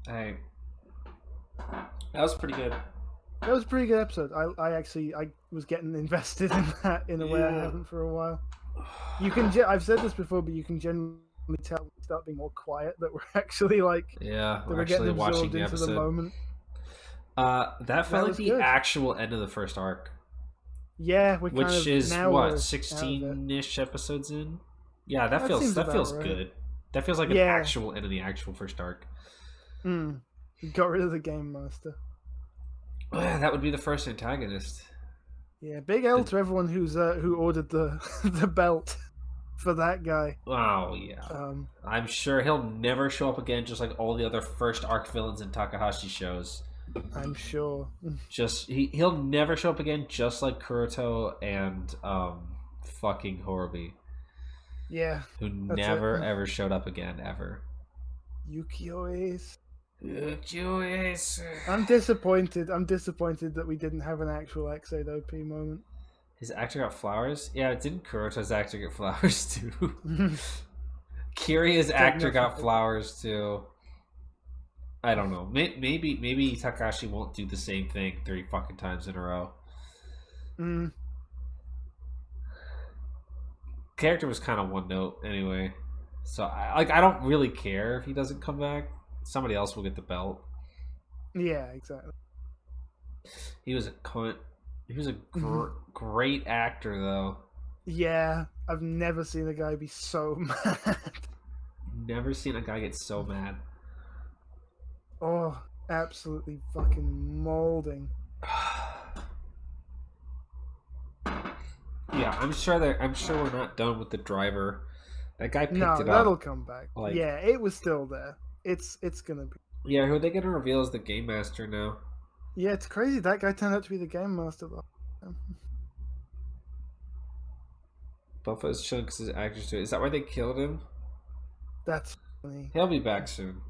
Hey, that was pretty good. That was a pretty good episode. I was getting invested in that in a way I Yeah. haven't for a while. I've said this before, but you can generally tell when we start being more quiet that we're actually like Yeah, that we're we're getting actually watching absorbed the into the episode. moment. That felt That like was the good. actual end of the first arc, Yeah, we're kind which of is now what we're out of it. 16-ish episodes in. Yeah, that That feels seems that about feels right. good. That feels like an Yeah. actual end of the actual first arc. Mm. Got rid of the game master. That would be the first antagonist. Yeah, big L The, to everyone who ordered the the belt for that guy. oh yeah, Um, I'm sure he'll never show up again, just like all the other first arc villains in Takahashi shows. I'm sure. Just he'll never show up again, just like Kuroto and fucking Horobi, Yeah, who that's it. never ever showed up again ever. Yukio Ace. His I'm disappointed. I'm disappointed that we didn't have an actual Exade OP moment. actor got flowers. Yeah, didn't Kuroto's actor get flowers too? Kiria's Take actor nothing. got flowers too. I don't know. Maybe Takashi won't do the same thing 3 fucking times in a row. Mm, Character was kind of one note anyway, so I don't really care if he doesn't come back. Somebody else will get the belt. yeah, exactly. He was a cunt. He was a Mhm. great actor though. Yeah, I've never seen a guy be so mad. Never seen a guy get so mad. Oh, absolutely fucking molding. Yeah, I'm sure we're not done with the driver. That guy picked No, it that'll up. come back. Like, Yeah, it was still there. It's gonna be. yeah, who are they gonna reveal as the game master now? Yeah, it's crazy. That guy turned out to be the game master though. Buffa's chilling because his actors do it. Is that why they killed him? That's funny. He'll be back soon.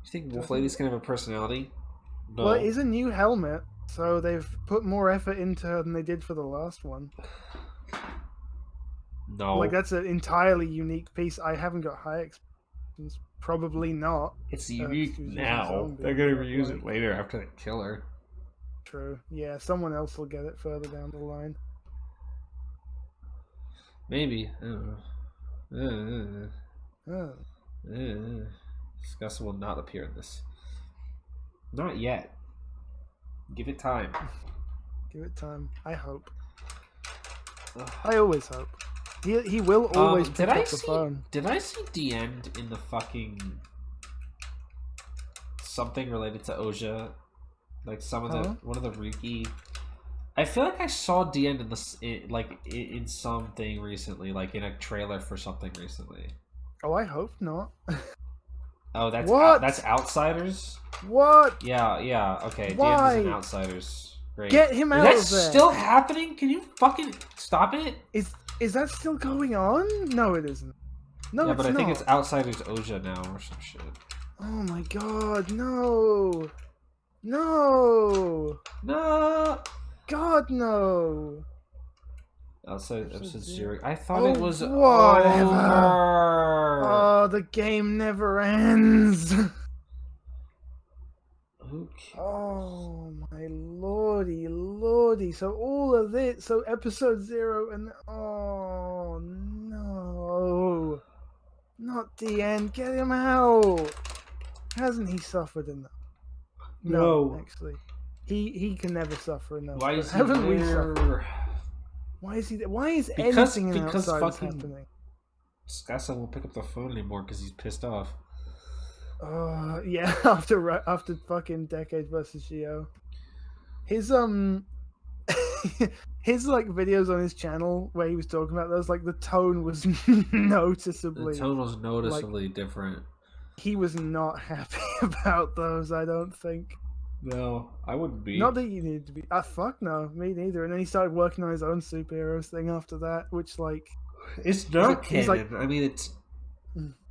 You think Wolf Doesn't Lady's gonna have a personality? Well, it No. is a new helmet, so they've put more effort into her than they did for the last one. Like No. that's an entirely unique piece. I haven't got high expectations. Probably not. It's 'Cause unique she was using now. zombie, They're gonna but, reuse it like, later after they kill her. true. Yeah, someone else will get it further down the line. Maybe. I don't know. Oh, Scassa will not appear in this. Not yet. Give it time. give it time. I hope. Ugh. I always hope. He will always pick did I up the see? phone. Did I see the end in the fucking something related to Oja? Like some of the Huh? one of the Riki. I feel like I saw the end in this in something recently, like in a trailer for something recently. Oh, I hope not. Oh, What? that's Outsiders. What? Yeah, yeah. Okay, the end is in Why? Outsiders. Great. Get him Is out that of there. still happening? Can you fucking stop it? Is that still going on? No, it isn't. No, Yeah, it's but I not. think it's Outsiders Oja now or some shit. Oh my god, no! No! No. God, no! Outside Episode episode zero. 0. I thought Oh, it was whatever. over. Oh, the game never ends! Okay. Oh my lordy, lordy. So all of this, so episode 0 and... Oh no! Not the end, get him out! Hasn't he suffered enough? No, actually. He can never suffer enough. Why but is he haven't we suffered? there? Why is he there? Why is Because anything in because Outsiders fucking happening? Scassa won't pick up the phone anymore because he's pissed off. Yeah, after fucking Decade versus Geo. His his like videos on his channel where he was talking about those, like the tone was noticeably, The tone was noticeably different. he was not happy about those, I don't think. No, I wouldn't be. Not that you need to be. Fuck no, me neither. And then he started working on his own superheroes thing after that, which like It's not he's canon. like, I mean,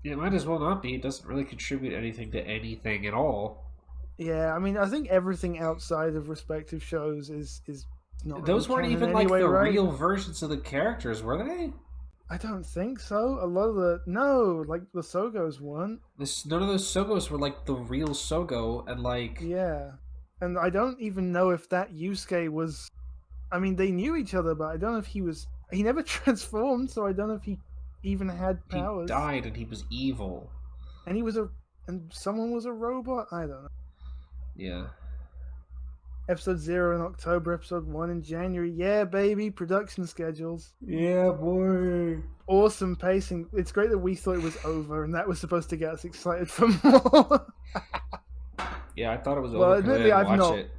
it might as well not be. It doesn't really contribute anything to anything at all. yeah. I mean, I think everything outside of respective shows is not. Those really weren't canon even like anyway, the right? real versions of the characters, were they? I don't think so. A lot of like the Sogos weren't. None of those Sogos were like the real Sogo, and like Yeah, and I don't even know if that Yusuke was. I mean, they knew each other, but I don't know if he was. He never transformed, so I don't know if he even had he powers. died and he was evil. And he was a. And someone was a robot. I don't know. Yeah. Episode 0 in October, episode 1 in January. Yeah, baby, production schedules. Yeah, boy. Awesome pacing. It's great that we thought it was over, and that was supposed to get us excited for more. Yeah, I thought it was Well, over because I admittedly, didn't watch it.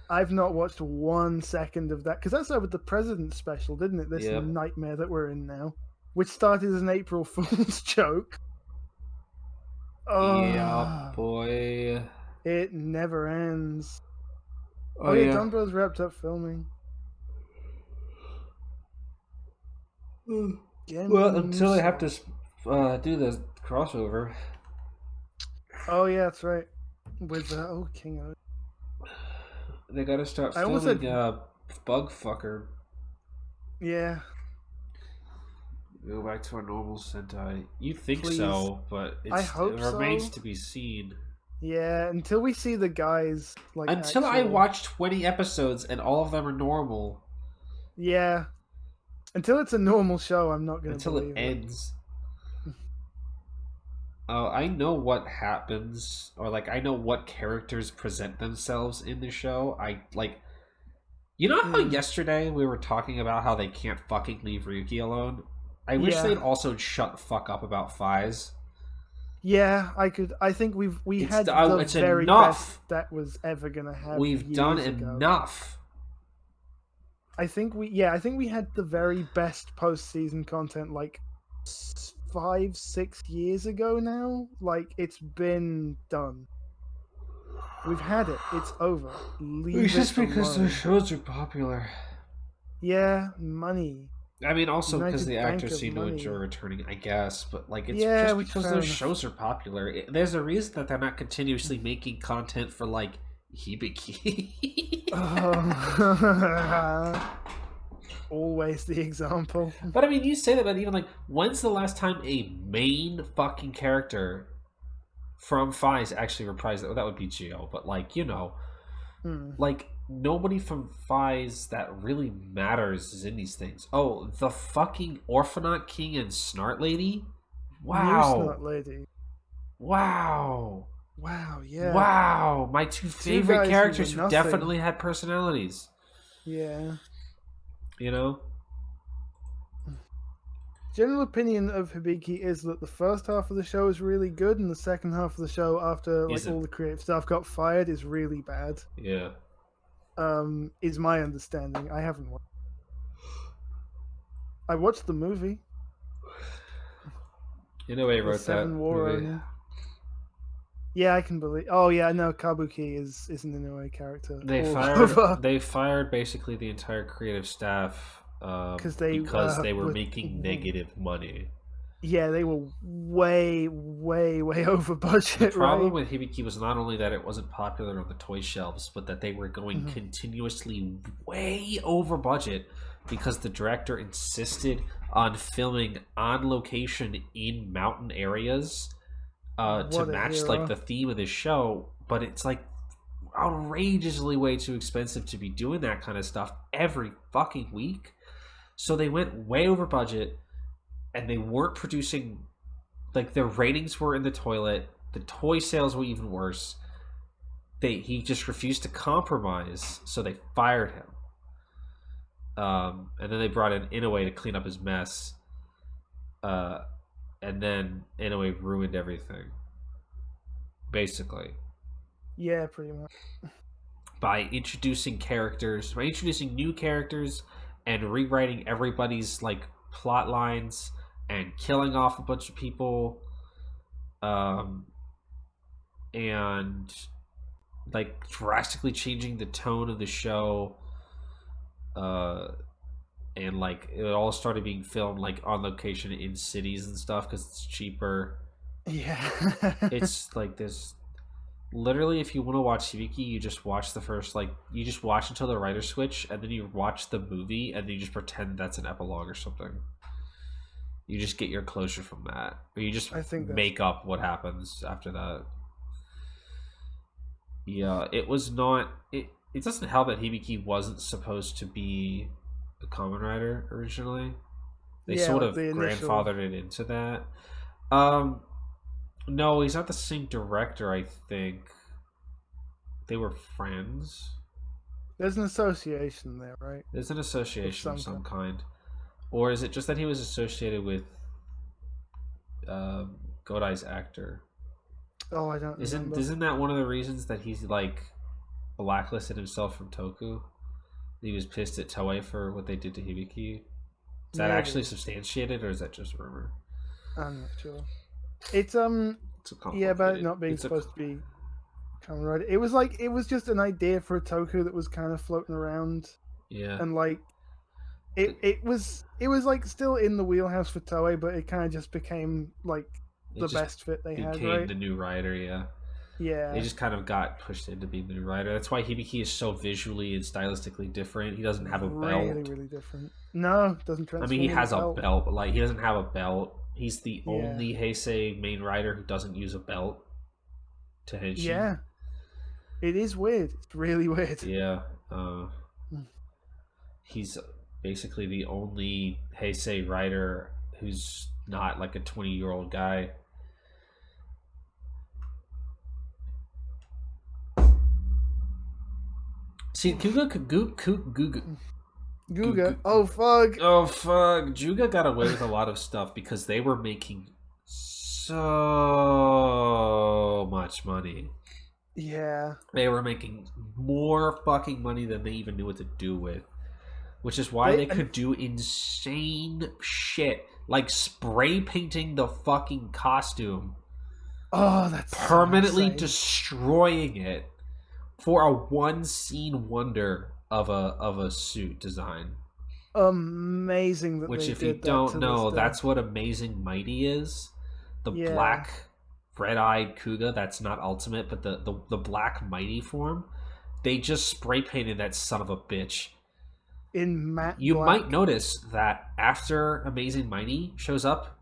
I've not watched 1 second of that, because that's over the President's special, didn't it? This Yep. nightmare that we're in now, which started as an April Fool's joke. Yeah, boy. It never ends. Oh yeah, yeah. Donbrothers wrapped up filming. Well, until they have to do the crossover. Oh yeah, that's right. With King O. They gotta start I almost filming said- Bug Fucker. Yeah. Go back to our normal Sentai. You think Please. so, but I hope it remains so. to be seen. Yeah, until we see the guys like Until I actual- watch 20 episodes and all of them are normal. Yeah. Until it's a normal show, I'm not gonna Until believe it ends. I know what happens, or like I know what characters present themselves in the show. I like, you know how yesterday we were talking about how they can't fucking leave Ryuki alone. I wish Yeah. they'd also shut the fuck up about Fies. Yeah, I could. I think we It's had the- the it's very enough. best that was ever gonna happen. We've done years ago. enough. I think we had the very best post-season content like 5-6 years ago now. Like it's been done. We've had it. It's over. Leave It's just it because alone. the shows are popular. Yeah, money. I mean, also because United the Bank actors of seem to money. enjoy returning, I guess. But like, it's Yeah, just which because fair those enough. shows are popular. There's a reason that they're not continuously making content for like Hibiki. Always the example. But I mean, you say that, but even like, when's the last time a main fucking character from Fies actually reprised that? Well, that would be Geo, but like, you know, like nobody from Fies that really matters is in these things. Oh, the fucking Orphanaut King and Snart Lady. Wow. New Snot Lady. Wow. Wow, yeah. Wow. My two favorite guys who characters were who nothing. definitely had personalities. Yeah. You know? General opinion of Hibiki is that the first half of the show is really good, and the second half of the show, after like Isn't. all the creative staff got fired, is really bad. Yeah. Is my understanding. I haven't watched. I watched the movie. You know, he The wrote that Seven War movie. Oni. Yeah, I can believe. Oh yeah, no, Kabuki is an Inoue character. They all fired. over. They fired basically the entire creative staff because they were making negative money. Yeah, they were way over budget. The problem right? with Hibiki was not only that it wasn't popular on the toy shelves, but that they were going continuously way over budget because the director insisted on filming on location in mountain areas to What a match hero. like the theme of the show. But it's like outrageously way too expensive to be doing that kind of stuff every fucking week. So they went way over budget. And they weren't producing, like their ratings were in the toilet. The toy sales were even worse. He just refused to compromise, so they fired him. And then they brought in Inoue to clean up his mess. And then Inoue ruined everything, basically, Yeah, pretty much. by introducing new characters, and rewriting everybody's like plot lines. And killing off a bunch of people, and like drastically changing the tone of the show, and like it all started being filmed like on location in cities and stuff because it's cheaper. Yeah. It's like this. Literally, if you want to watch Hibiki, you just watch you just watch until the writer switch, and then you watch the movie, and then you just pretend that's an epilogue or something. You just get your closure from that, or you just I think make up what happens after that. Yeah, it was not. It doesn't help that Hibiki wasn't supposed to be a Kamen Rider originally. They yeah, sort like of the initial. grandfathered it into that. Um, no, he's not the same director. I think they were friends. There's an association there, right? There's an Of association of some some kind. kind, or is it just that he was associated with Godai's actor? Oh, I don't remember. Isn't that one of the reasons that he's like blacklisted himself from Toku? He was pissed at Toei for what they did to Hibiki. Is that actually Maybe. substantiated, or is that just rumor? I'm not sure. It's It's a yeah, about it complicated. not being It's a supposed to be Kamen Rider. It was just an idea for a Toku that was kind of floating around, yeah. and like it was like still in the wheelhouse for Toei, but it kind of just became like It the just best fit they had, became right? the new writer. Yeah. It Yeah, just kind of got pushed into being the new writer. That's why Hibiki is so visually and stylistically different. He doesn't have a really, belt. really different. No, doesn't I mean, he transform with a has a belt. belt, but like he doesn't have a belt. He's the Yeah, only Heisei main writer who doesn't use a belt to Henshin. yeah. It is weird. It's really weird. Yeah. He's basically the only Heisei writer who's not like a 20-year-old guy. See, Guga. Oh fuck. Oh fuck! Juga got away with a lot of stuff because they were making so much money. Yeah. They were making more fucking money than they even knew what to do with, which is why they could do insane shit like spray painting the fucking costume, Oh, that's permanently so destroying it for a one scene wonder of a suit design. amazing that Which, they if you did that don't to this know, day. that's what Amazing Mighty is. The Yeah. black, red-eyed Kuga. That's not Ultimate, but the black Mighty form. They just spray painted that son of a bitch. In matte You black. might notice that after Amazing Mighty shows up,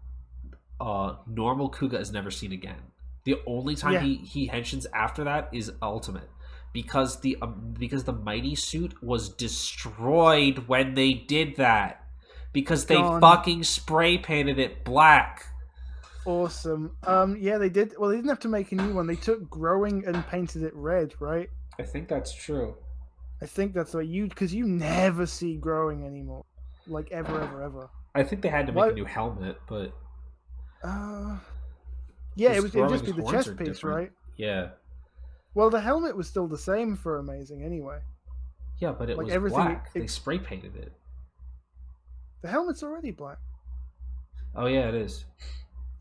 normal Kuga is never seen again. The only time Yeah. he henshins after that is Ultimate, because the Mighty suit was destroyed when they did that, because they Gone. fucking spray painted it black. Awesome. Yeah, they did. Well, they didn't have to make a new one. They took Growing and painted it red, right? I think that's true. I think that's what because you never see Growing anymore, like ever. I think they had to make Why- a new helmet, but Yeah, it would Growing's just be the horns chest are piece, different. right? Yeah, Well, the helmet was still the same for Amazing anyway. yeah, but it Like was everything, black. They spray painted it. The helmet's already black. Oh yeah, it is.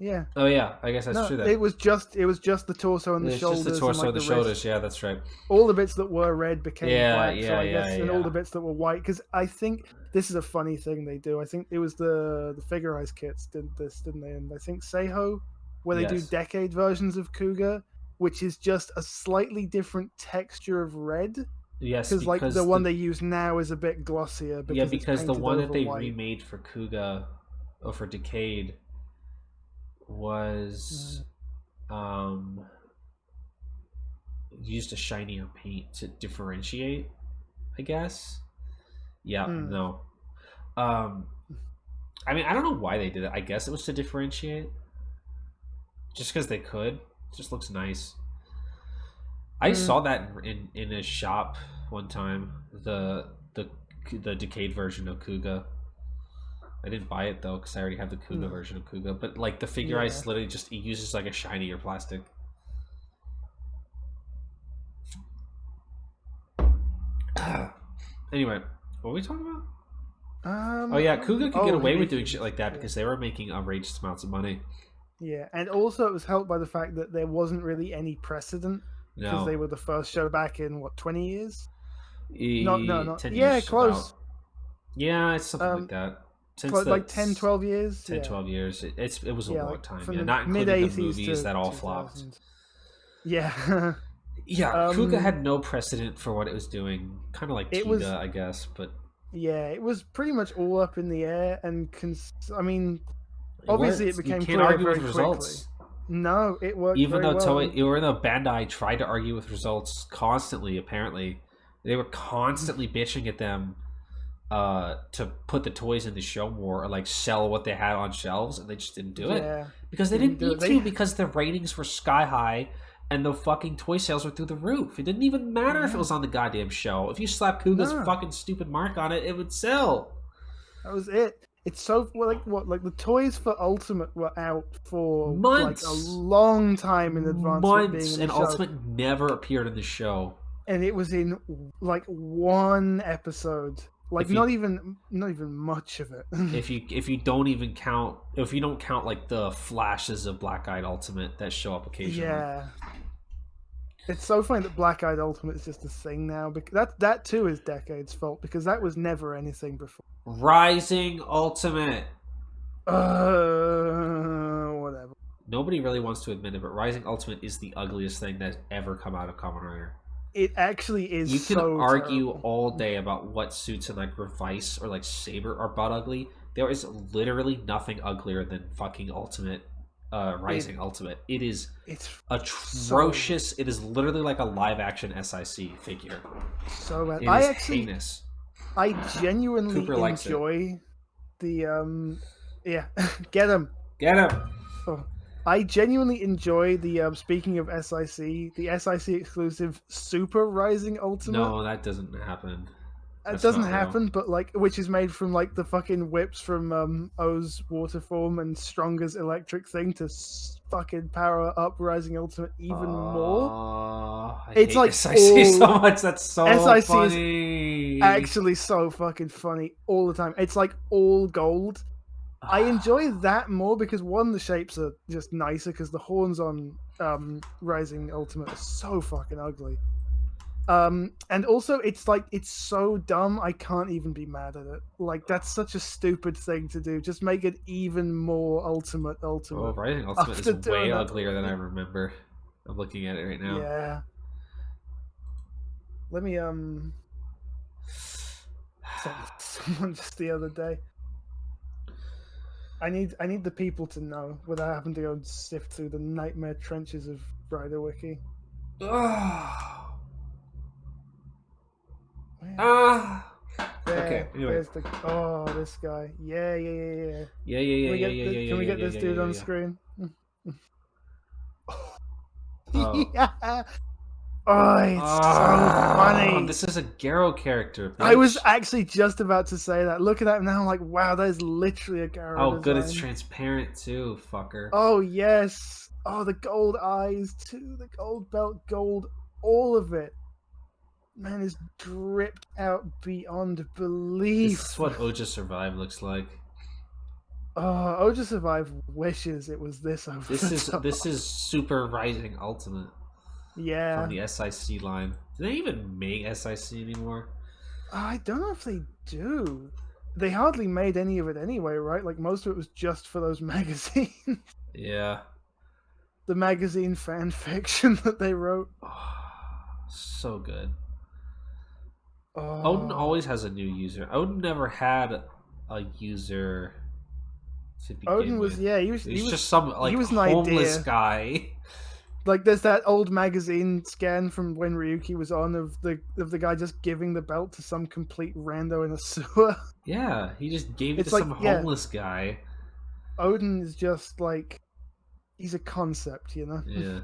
Yeah. Oh yeah, I guess that's No, true. Then it was just the torso and the it's shoulders. just the torso and, and the wrist. shoulders. Yeah, that's right. All the bits that were red became black. So I guess, and all yeah. the bits that were white. Because I think this is a funny thing they do. I think it was the Figurized kits did this, didn't they? And I think Seiho, where they do Yes. decade versions of Kuga, which is just a slightly different texture of red. Yes, Because like the one they use now is a bit glossier. Because yeah, it's because the painted one that over they white. remade for Kuga, or for Decade, was used a shinier paint to differentiate, I guess. Yeah, no. I mean, I don't know why they did it. I guess it was to differentiate, just because they could. It just looks nice. I saw that in a shop one time. The Decade version of Kuga. I didn't buy it though because I already have the Kuga version of Kuga. But like the figure, I literally just it uses like a shinier plastic. Anyway, what were we talking about? Oh yeah, Kuga could get away with doing shit like that because they were making outrageous amounts of money. Yeah, and also it was helped by the fact that there wasn't really any precedent because they were the first show back in what 20 years. No, 10 yeah, years close. About. Yeah, it's something like that. Since like 10, 12 years. 10, 12 years. It was a long time. Yeah, the not including the mid-80s movies that all 2000s. flopped. Yeah. Yeah, Kuga had no precedent for what it was doing. Kind of like Tiga, I guess, but yeah, it was pretty much all up in the air, and I mean, Obviously, it You became can't clear argue very with results. quickly. No, it worked Even very though well. Toei, even though Bandai tried to argue with results constantly, apparently they were constantly bitching at them to put the toys in the show more or like sell what they had on shelves, and they just didn't do it Yeah, because they didn't didn't do need it. to, because the ratings were sky high and the fucking toy sales were through the roof. It didn't even matter if it was on the goddamn show. If you slap Kuga's No. fucking stupid mark on it, it would sell. That was it. It's so like the toys for Ultimate were out for like a Months, long time in advance of it being months, in the and show, Ultimate never appeared in the show. and it was in like one episode, like If you not even much of it. if you don't even count, if you don't count like the flashes of Black Eyed Ultimate that show up occasionally. Yeah, it's so funny that Black Eyed Ultimate is just a thing now, because that too is Decade's fault, because that was never anything before. Rising Ultimate. Whatever. Nobody really wants to admit it, but Rising Ultimate is the ugliest thing that's ever come out of Kamen Rider. It actually is. You can so argue terrible. all day about what suits in like Revice or like Saber are butt ugly. There is literally nothing uglier than fucking Ultimate, Rising Ultimate. It's atrocious. It is literally like a live action SIC figure. So bad. It is heinous. I genuinely enjoy the yeah, get him. Oh, I genuinely enjoy the speaking of SIC, the SIC exclusive Super Rising Ultimate. No, that doesn't happen. It doesn't happen, but like, which is made from like the fucking whips from O's water form and Stronger's electric thing to fucking power up Rising Ultimate even more. It's like SIC so much. That's so SIC funny. Is actually so fucking funny all the time. It's like all gold. I enjoy that more because one, the shapes are just nicer because the horns on Rising Ultimate are so fucking ugly. And also it's like, it's so dumb I can't even be mad at it. Like, that's such a stupid thing to do. Just make it even more ultimate. Oh, Rising Ultimate is way uglier than I remember. I'm looking at it right now. Yeah. Let me someone just the other day. I need the people to know without having to go and sift through the nightmare trenches of Rider Wiki. Okay, anyway. There's this guy. Yeah. Yeah. Can we get this dude on screen? Oh. Yeah. Oh, it's so funny. This is a Garo character. Bitch. I was actually just about to say that. Look at that now. I'm like, wow, that is literally a Garo. Oh, design. good. It's transparent too, fucker. Oh, yes. Oh, the gold eyes too. The gold belt, gold. All of it. Man, is dripped out beyond belief. This is what Oja Survive looks like. Oh, Oja Survive wishes it was this over. This is Super Rising Ultimate. Yeah. From the SIC line. Do they even make SIC anymore? I don't know if they do. They hardly made any of it anyway, right? Like, most of it was just for those magazines. Yeah. The magazine fan fiction that they wrote. Oh, so good. Oh. Odin always has a new user. Odin never had a user to begin Odin was, with. yeah, he was just some like he was an homeless idea. guy. Like, there's that old magazine scan from when Ryuki was on of the guy just giving the belt to some complete rando in a sewer. Yeah, he just gave it It's to like, some homeless guy. Odin is just like, he's a concept, you know? Yeah.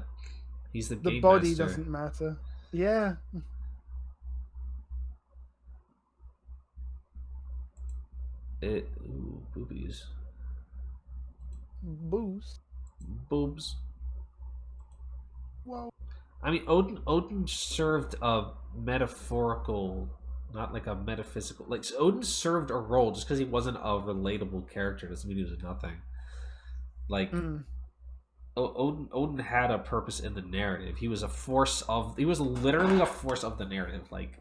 He's the The game body master. doesn't matter. Yeah. Ooh, boobies. Boobs. Boobs. Whoa. I mean, Odin served a metaphorical, not like a metaphysical. Like, Odin served a role. Just because he wasn't a relatable character doesn't mean he was nothing. Like, Odin had a purpose in the narrative. He was literally a force of the narrative. Like,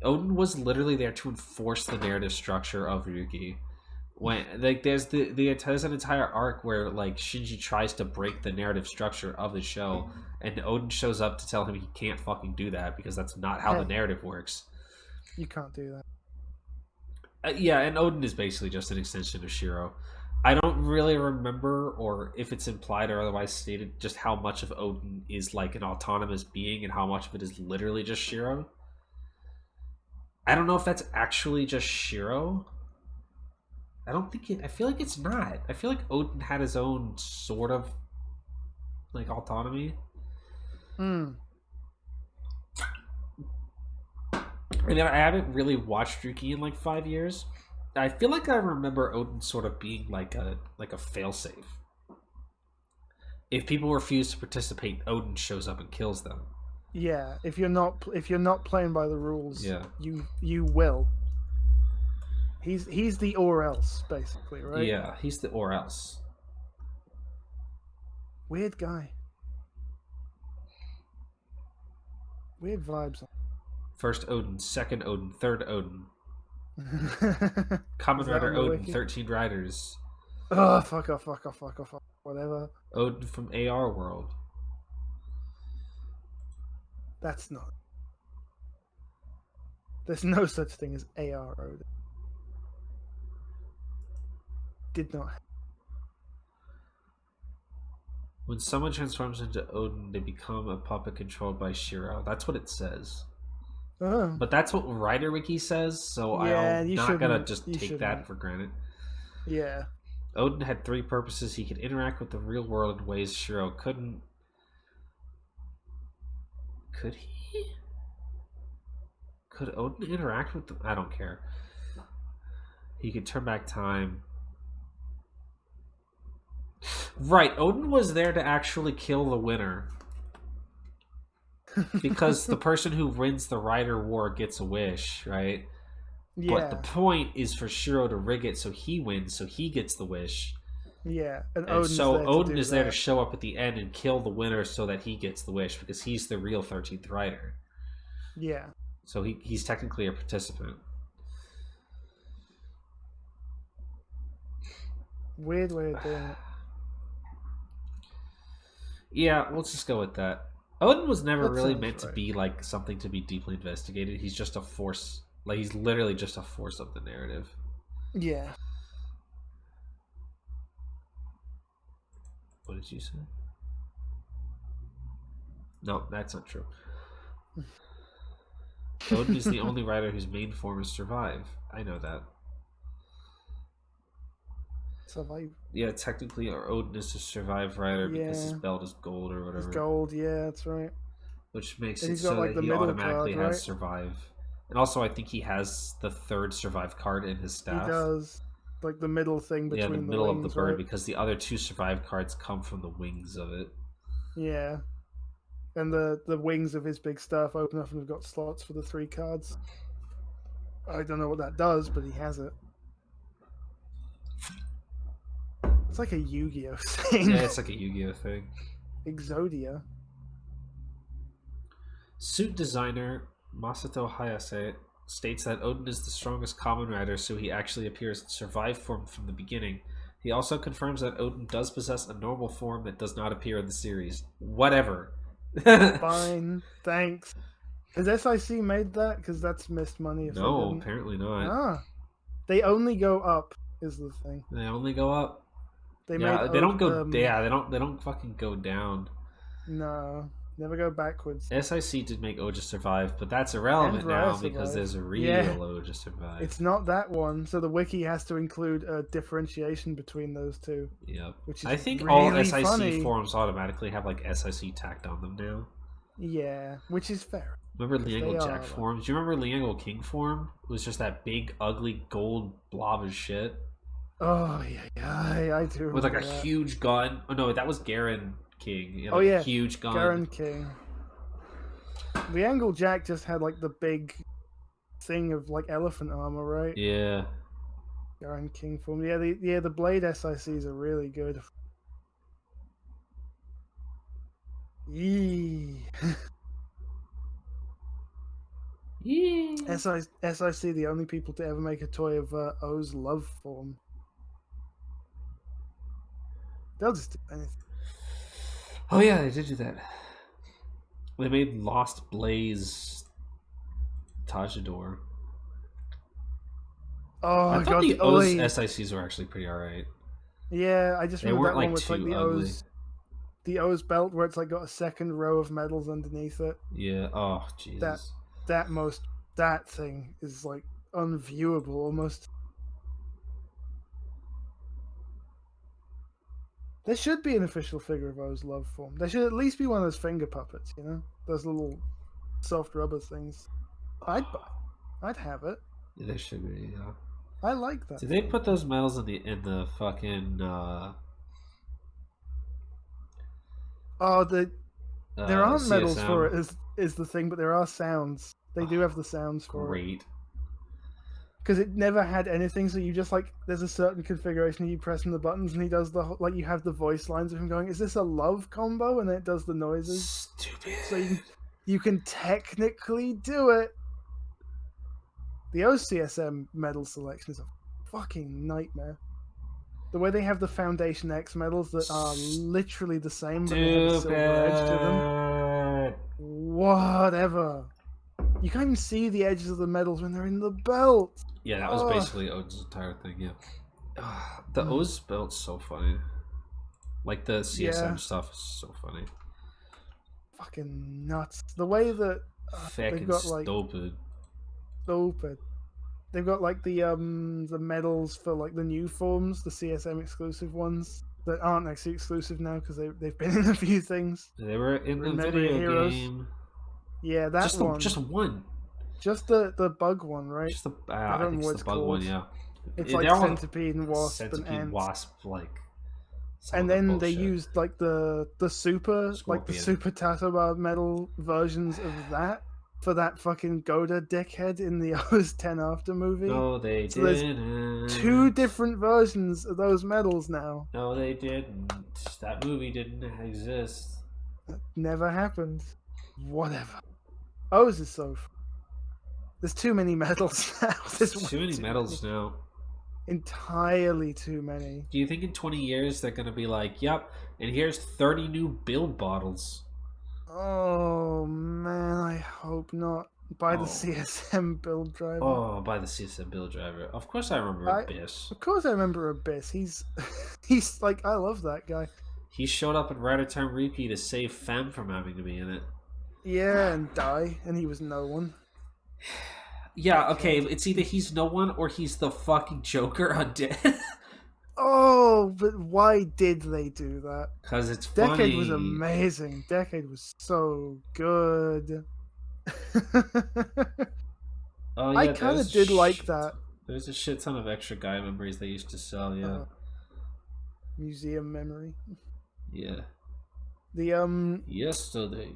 Odin was literally there to enforce the narrative structure of Ryuki. When like there's an entire arc where like Shinji tries to break the narrative structure of the show, and Odin shows up to tell him he can't fucking do that because that's not how the narrative works. You can't do that. Yeah, and Odin is basically just an extension of Shiro. I don't really remember, or if it's implied or otherwise stated, just how much of Odin is like an autonomous being and how much of it is literally just Shiro. I don't know if that's actually just Shiro. I don't think it. I feel like it's not. I feel like Odin had his own sort of like autonomy. Hmm. And I haven't really watched Druki in like 5 years. I feel like I remember Odin sort of being like a failsafe. If people refuse to participate, Odin shows up and kills them. Yeah, if you're not playing by the rules, Yeah. you will. He's the or else basically, right? Yeah, he's the or else. Weird guy. Weird vibes. First Odin, second Odin, third Odin. Kamen Kamen Rider Odin, 13 Riders. Oh, fuck off. Whatever. Odin from AR World. That's not. There's no such thing as AR Odin. Did not. When someone transforms into Odin, they become a puppet controlled by Shiro. That's what it says. Oh. But that's what Rider Wiki says, so Yeah, I'm not gonna just take that for granted. Yeah. Odin had 3 purposes. He could interact with the real world in ways Shiro couldn't. Could he? Could Odin interact with them? I don't care. He could turn back time. Right, Odin was there to actually kill the winner. Because the person who wins the Rider War gets a wish, right? Yeah. But the point is for Shiro to rig it so he wins, so he gets the wish. Yeah, and Odin is there to show up at the end and kill the winner so that he gets the wish, because he's the real 13th Rider. Yeah. So he's technically a participant. Weird way of doing it. Yeah, let's just go with that. Odin was never really meant right. to be like something to be deeply investigated. He's just a force. Like, he's literally just a force of the narrative. Yeah. What did you say? No, that's not true. Odin is the only rider whose main form is survive. I know that. Survive. Yeah, technically, our Odin is a survive rider because his belt is gold or whatever. It's gold, yeah, that's right. Which makes it so that he automatically has survive. And also, I think he has the 3rd survive card in his staff. He does. Like the middle thing between the middle wings, of the bird, right? because the other 2 survive cards come from the wings of it. Yeah. And the wings of his big stuff open up and have got slots for the 3 cards. I don't know what that does, but he has it. It's like a Yu-Gi-Oh thing. Yeah, it's like a Yu-Gi-Oh thing. Exodia. Suit designer Masato Hayase states that Odin is the strongest Kamen Rider, so he actually appears in survive form from the beginning. He also confirms that Odin does possess a normal form that does not appear in the series. Whatever. Fine, thanks. Has SIC made that? Because that's missed money. No, apparently not. Ah, they only go up. Is the thing. They only go up. They don't go. They don't fucking go down. No, never go backwards. SIC did make Oja survive, but that's irrelevant now because there's a real Oja survive. It's not that one, so the wiki has to include a differentiation between those 2. Yep. Which is I think really all SIC funny. forms automatically have like SIC tacked on them now. Yeah, which is fair. Remember Liangle Jack forms? Do you remember Liangle King form? It was just that big, ugly gold blob of shit. Oh yeah, I do. With like a huge gun. Oh no, that was Garen King. Oh yeah, huge gun. Garen King. Liangle Jack just had like the big thing of like elephant armor, right? Yeah. Garen King form. Yeah, the Blade SICs are really good. Yee. SIC the only people to ever make a toy of O's love form. They'll just do anything. Oh yeah, they did do that. They made Lost Blaze Tajador. Oh, I thought the O's SICs were actually pretty alright. Yeah, I just They remember weren't that one like with like too ugly. the O's belt where it's like got a second row of medals underneath it. Yeah. Oh That Jesus. that most that thing is like unviewable almost. There should be an official figure of O's love form. There should at least be one of those finger puppets, you know, those little soft rubber things. I'd buy. I'd have it. Yeah, there should be. Yeah. I like that. Did they put those medals in the fucking Oh, there aren't medals for CSM? it. Is the thing, but there are sounds. They do have the sounds for it. Great. Because it never had anything, so you just like there's a certain configuration you press on the buttons, and he does the like you have the voice lines of him going, "Is this a love combo?" and then it does the noises. Stupid. So you can technically do it. The OCSM medal selection is a fucking nightmare. The way they have the Foundation X medals that are literally the same, but they have a silver edge to them. Whatever. You can't even see the edges of the medals when they're in the belt. Yeah, that was basically O's entire thing. Yeah, the O's belt's so funny. Like the CSM stuff is so funny. Fucking nuts. The way that they've got like stupid. They've got like the medals for like the new forms, the CSM exclusive ones that aren't actually exclusive now because they've been in a few things. They were in the Remember video Heroes? game. Yeah, that one. Just one. Just the bug one, right? Just the I don't know what it's it's the bug called. one. Yeah. It's like centipede and wasp centipede, and ant. wasp, like. And then they used like the super Scorpion. like the super Tatoba metal versions of that for that fucking Goda dickhead in the O's 10 After movie. No, they so didn't. There's 2 different versions of those medals now. No, they didn't. That movie didn't exist. That never happened. Whatever. O's is so. There's too many medals now. There's too many medals now. Entirely too many. Do you think in 20 years they're gonna be like, "Yep, and here's 30 new build bottles"? Oh man, I hope not. By the CSM build driver. Oh, by the CSM build driver. Of course, I remember Abyss. Of course, I remember Abyss. He's like, I love that guy. He showed up in Rider Time Repeat to save Femme from having to be in it. Yeah, and die, and he was no one. Yeah, okay, it's either he's no one or he's the fucking Joker undead. Oh, but why did they do that? Because it's funny. Decade was amazing. Decade was so good. Oh, yeah, I kind of did like that. There's a shit ton of extra guy memories they used to sell, yeah. Museum memory. Yeah. The Yesterday.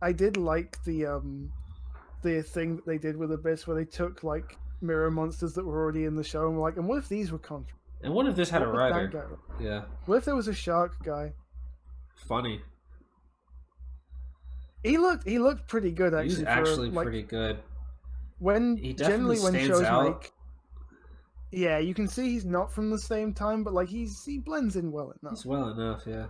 I did like the thing that they did with Abyss where they took like mirror monsters that were already in the show and were like, and what if these were contra? And what if this had a rider? Yeah. What if there was a shark guy? Funny. He looked pretty good actually. He's actually pretty good. When he definitely when stands shows out. Yeah, you can see he's not from the same time, but like he blends in well enough. He's well enough, yeah.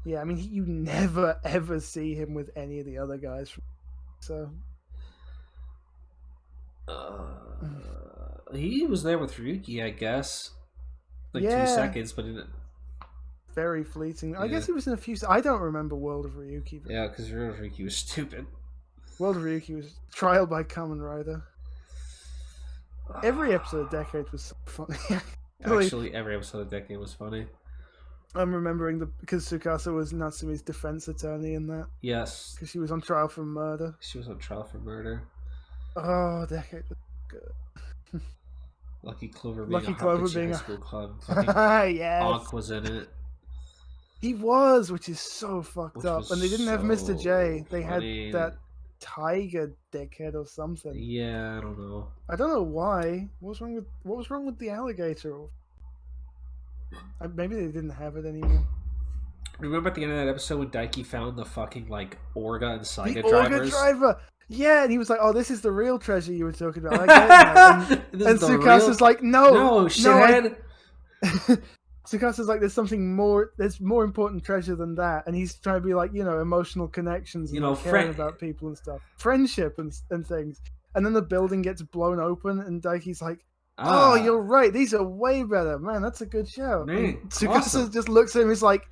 Yeah, I mean you never ever see him with any of the other guys. So. He was there with Ryuki, I guess. Like 2 seconds, but in very fleeting. I guess he was in a few. I don't remember World of Ryuki. Yeah, because World of Ryuki was stupid. World of Ryuki was trial by Kamen Rider. Every episode of Decade was so funny. Actually, every episode of Decade was funny. I'm remembering because Tsukasa was Natsumi's defense attorney in that. Yes. Because she was on trial for murder. She was on trial for murder. Oh, Decade was good. Lucky Clover being a high school club. Yes. Ankh was in it. He was, which is so fucked up. And they didn't have Mr. J. They had that tiger dickhead or something. Yeah, I don't know. I don't know why. What was wrong with the alligator? Maybe they didn't have it anymore. Remember at the end of that episode when Daiki found the fucking like Orga and Saiga drivers? Orga driver. Yeah, and he was like, "Oh, this is the real treasure you were talking about." I get it. And Tsukasa's like, "No, shithead." Tsukasa's like, "There's something more. There's more important treasure than that." And he's trying to be like, emotional connections, and caring about people and stuff, friendship and things. And then the building gets blown open, and Daiki's like, Oh, Ah, you're right. These are way better, man. That's a good show. And man, Tsukasa awesome. just looks at him. He's like,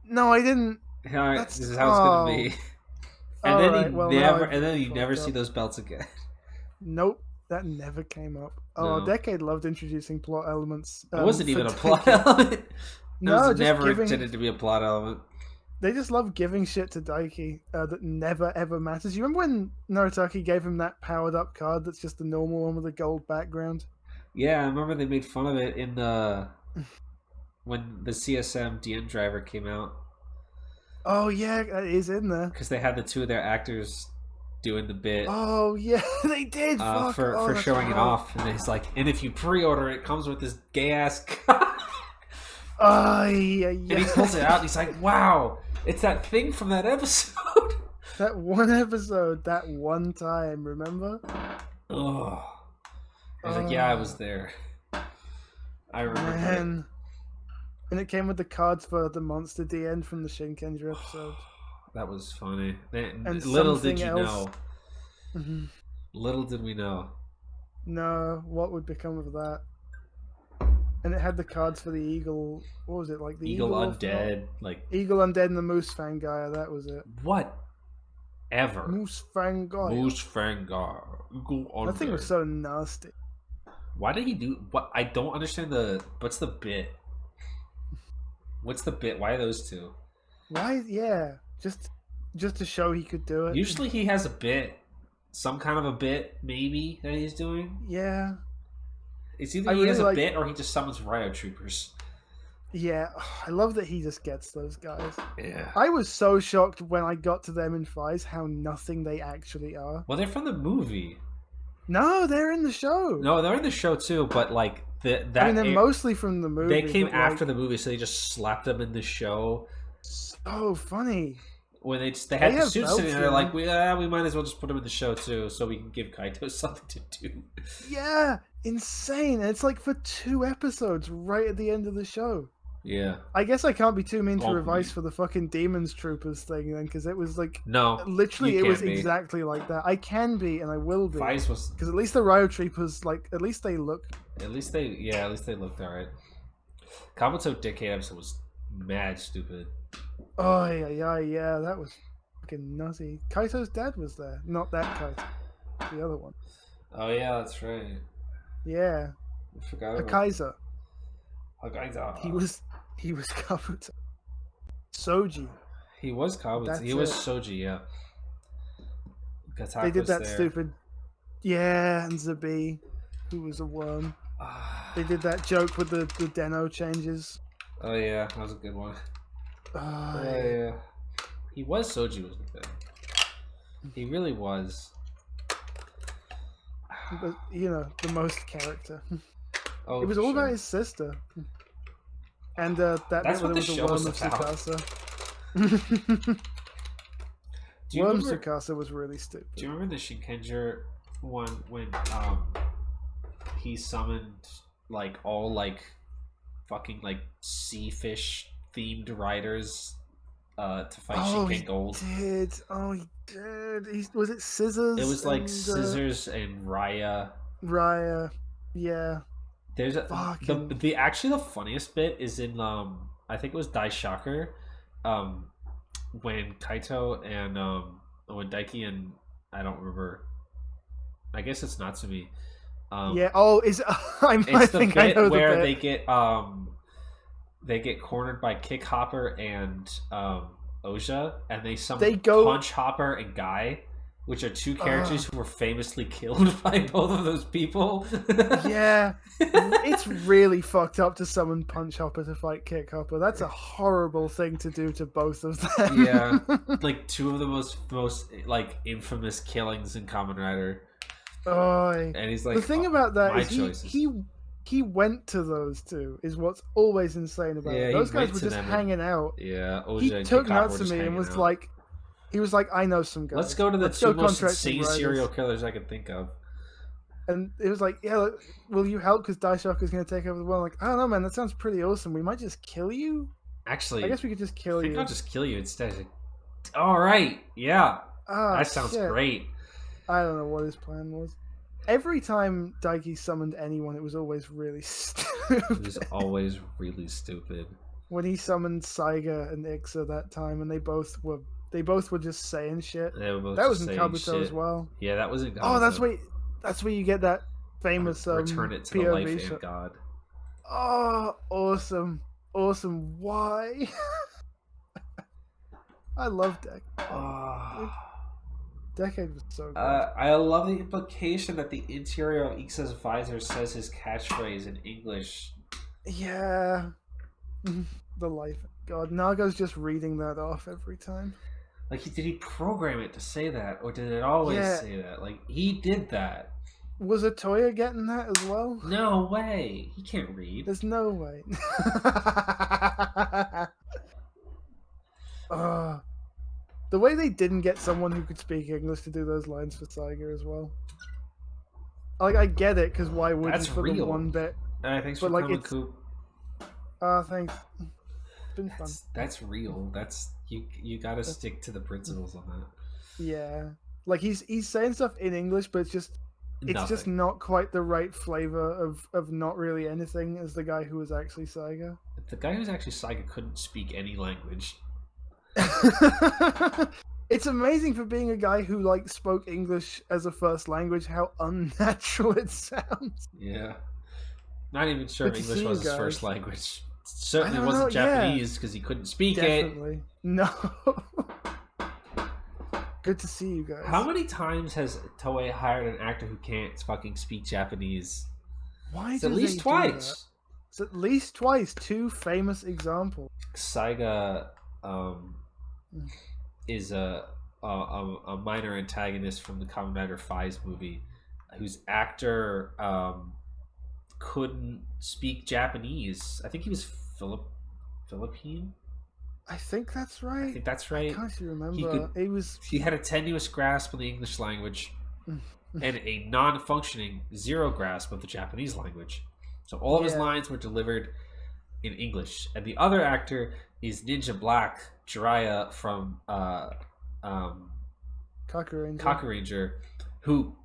"No, I didn't. All right, That's this is how it's gonna oh, be. And all then right. Well, now I've really you never fucked see up. those belts again. Nope, that never came up. Oh, No, Decade loved introducing plot elements it wasn't for even a plot Daiki. element. It was No, just never giving. intended to be a plot element. They just love giving shit to Daiki that never ever matters. You remember when Naritaki gave him that powered up card that's just the normal one with a gold background? Yeah, I remember they made fun of it in the when the CSM DN driver came out Oh yeah, it is in there. because they had the two of their actors doing the bit Oh yeah, they did. Fuck. Oh, for that's showing it right. off, and he's like, and if you pre-order it, comes with this gay ass card. Yeah, And he yeah. pulls it out, and he's like, "Wow, it's that thing from that episode." That one episode, that one time, remember? Oh, he's like, "Yeah, I was there. I remember." It. Man. And it came with the cards for the Monster DN from the Shinkenger episode. That was funny. And Little did something you else. know. Little did we know. No, what would become of that? And it had the cards for the Eagle. What was it like? The Eagle Eagle Undead, like Eagle Undead and the Moose Fangire. That was it. whatever. Moose Fangire. Moose Fangar. Eagle Undead. That thing was so nasty. Why did he do what? I don't understand what's the bit? What's the bit? Why those two? Why? Yeah, just to show he could do it. Usually he has a bit, some kind of a bit, maybe that he's doing. Yeah, It's either I he really has a like- bit or he just summons Ryo Troopers. yeah. I love that he just gets those guys. Yeah. I was so shocked when I got to them in Fries how nothing they actually are. Well, they're from the movie. No, they're in the show. No, they're in the show too, but like that. I mean, they're mostly from the movie. They came but, after like, the movie, so they just slapped them in the show. So funny. When they had They the have suits belts, sitting there, yeah. like we might as well just put them in the show too, so we can give Kaito something to do. Yeah, insane. And it's like for 2 episodes right at the end of the show. Yeah. I guess I can't be too mean to Oh, Revice for the fucking Demons Troopers thing then, because it was like No. literally you it was can't be. exactly like that. I can be and I will be. Vice was Because at least the Ryo Troopers, like, at least they look. at least they looked alright. Kabuto Decade episode was mad stupid. Oh yeah, that was fucking nutty. Kaito's dad was there, not that Kaito, the other one. Oh yeah, that's right. Yeah, I forgot a about Kaiser. Kaiser. He was Kabuto. Soji. He was Kabuto. That's He was it. Soji, yeah. Gataku They did was that there. stupid. Yeah, and Zabi, who was a worm. They did that joke with the Deno changes. Oh yeah, that was a good one. Oh, Yeah. He was Soji was the thing. He really was. But you know, the most character. Oh, It was for all sure. about his sister. And that That's bit what where there the was a show worm was of about. Tsukasa. Do you Worm remember? Tsukasa was really stupid. Do you remember the Shinkenger one when he summoned like all like fucking like sea fish themed riders to fight He Shinken Gold? did. Oh, he did. Was it Scissors? It was like and, Scissors and Raya. Raya. Yeah. There's a Fucking- the actually the funniest bit is in I think it was Dai Shocker, when Kaito and when Daiki and I don't remember. I guess it's Natsumi. Yeah. Oh, is I It's the think I bit know the where bit. they get cornered by Kick Hopper and Oja, and they summon They go- Punch Hopper and Guy, which are two characters who were famously killed by both of those people. Yeah, it's really fucked up to summon Punch Hopper to fight Kick Hopper. That's a horrible thing to do to both of them. Yeah. Like two of the most like infamous killings in Kamen Rider. Oh, And he's like, the thing about that my is choices. he went to those two is what's always insane about Yeah, it. he Those guys went were to just them hanging out. Yeah, Oja He and took Kick Hopper were just Natsumi and hanging was out. like, he was like, I know some guys. Let's go to the Let's two go most contract some insane riders." serial killers I can think of. And it was like, yeah, will you help? Because Daishocker's going to take over the world. Like, I don't know, man. That sounds pretty awesome. We might just kill you. Actually, I guess we could just I kill think you. I'll just kill you instead. All right, yeah, Ah, that sounds shit. great. I don't know what his plan was. every time Daiki summoned anyone, it was always really stupid. It was always really stupid. When he summoned Saiga and Ixa that time, and they both were just saying shit. They were both That was just in saying Kabuto shit. as well. Yeah, that was in Kabuto. Oh, that's where you get that famous Return it to the POV life shot. and God. Oh, awesome. Why? I love Decade. Decade was so good. I love the implication that the interior of Ixa's visor says his catchphrase in English. Yeah. The life. God, Naga's just reading that off every time. Like, did he program it to say that? Or did it always say that? Like, he did that. Was Atoya getting that as well? No way. He can't read. There's no way. The way they didn't get someone who could speak English to do those lines for Saiga as well. Like, I get it, because why wouldn't That's for real. the one bit? Thanks for coming, Coop. Thanks. It's been fun. That's real. That's you gotta stick to the principles on that. Yeah. Like, he's saying stuff in English, but it's just not quite the right flavor of not really anything as the guy who was actually Saiga. The guy who's actually Saiga couldn't speak any language. It's amazing for being a guy who like spoke English as a first language how unnatural it sounds. Yeah. Not even sure if English was his first language. It certainly I wasn't don't know, Japanese because he couldn't speak Definitely. it. No. Good to see you guys. How many times has Toei hired an actor who can't fucking speak Japanese? Why? It's at least twice. It's at least twice. Two famous examples. Saiga is a minor antagonist from the Kamen Rider Geats movie, whose actor couldn't speak Japanese. I think he was Philippine. I think that's right. I think that's right. I can't remember. He had a tenuous grasp of the English language and a non-functioning zero grasp of the Japanese language. So all of his lines were delivered in English. And the other actor is Ninja Black Jiraiya from Kaku Ranger, who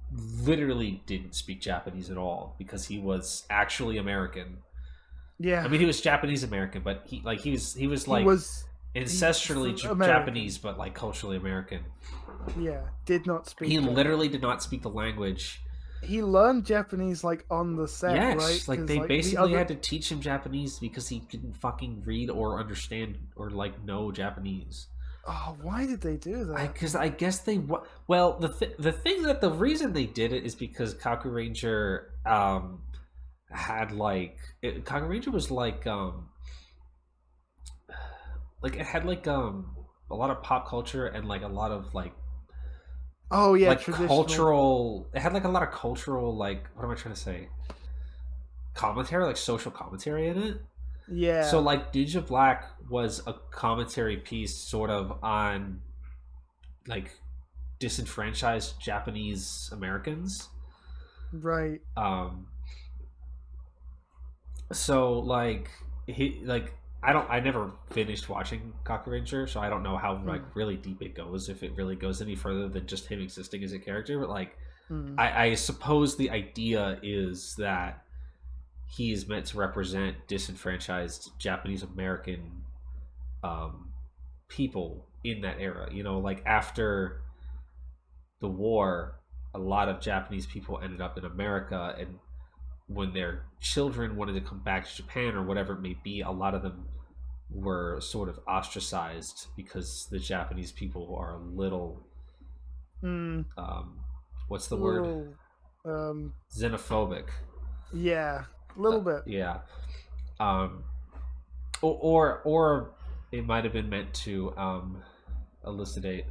literally didn't speak Japanese at all because he was actually American. Yeah, I mean he was Japanese American, but he was ancestrally Japanese, but like culturally American. Yeah, did not speak. He literally did not speak the language. He learned Japanese like on the set, yes, right? Like they basically had to teach him Japanese because he didn't fucking read or understand or like know Japanese. Oh, why did they do that? Because I guess the reason they did it is because Kaku Ranger had Kaku Ranger was like it had like a lot of pop culture and like a lot of like cultural. It had like a lot of cultural like what am I trying to say? Commentary, like social commentary in it. Yeah. So like Ninja Black was a commentary piece sort of on like disenfranchised Japanese Americans. Right. So like I never finished watching Kaku Ranger, so I don't know how like really deep it goes, if it really goes any further than just him existing as a character. But like, I suppose the idea is that he is meant to represent disenfranchised Japanese American people in that era. You know, like after the war, a lot of Japanese people ended up in America, and when their children wanted to come back to Japan or whatever it may be, a lot of them were sort of ostracized because the Japanese people are a little what's the word? Xenophobic. Yeah, a little bit. Yeah. Or it might have been meant to elucidate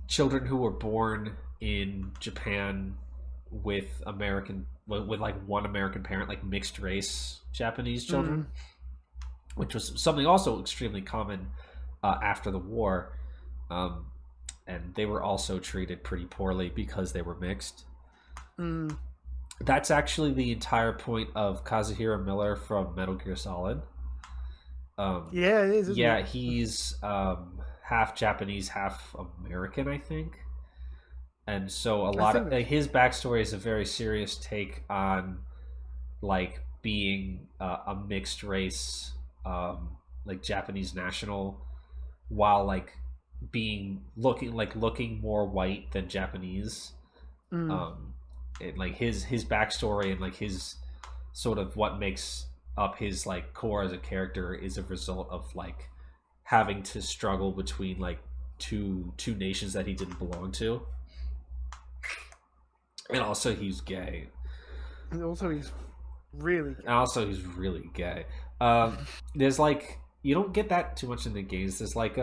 children who were born in Japan with like one American parent, like mixed race Japanese children, which was something also extremely common after the war, and they were also treated pretty poorly because they were mixed. That's actually the entire point of Kazuhiro Miller from Metal Gear Solid. Yeah, it is. Yeah, he's half Japanese, half American, I think. and so a I lot think of they like, his backstory is a very serious take on like being a mixed race, like Japanese national, while like being looking more white than Japanese. Mm. Like his backstory and like his sort of what makes up his like core as a character is a result of like having to struggle between like two nations that he didn't belong to, and also he's gay. And also, he's really And also he's really gay. There's like you don't get that too much in the games. There's like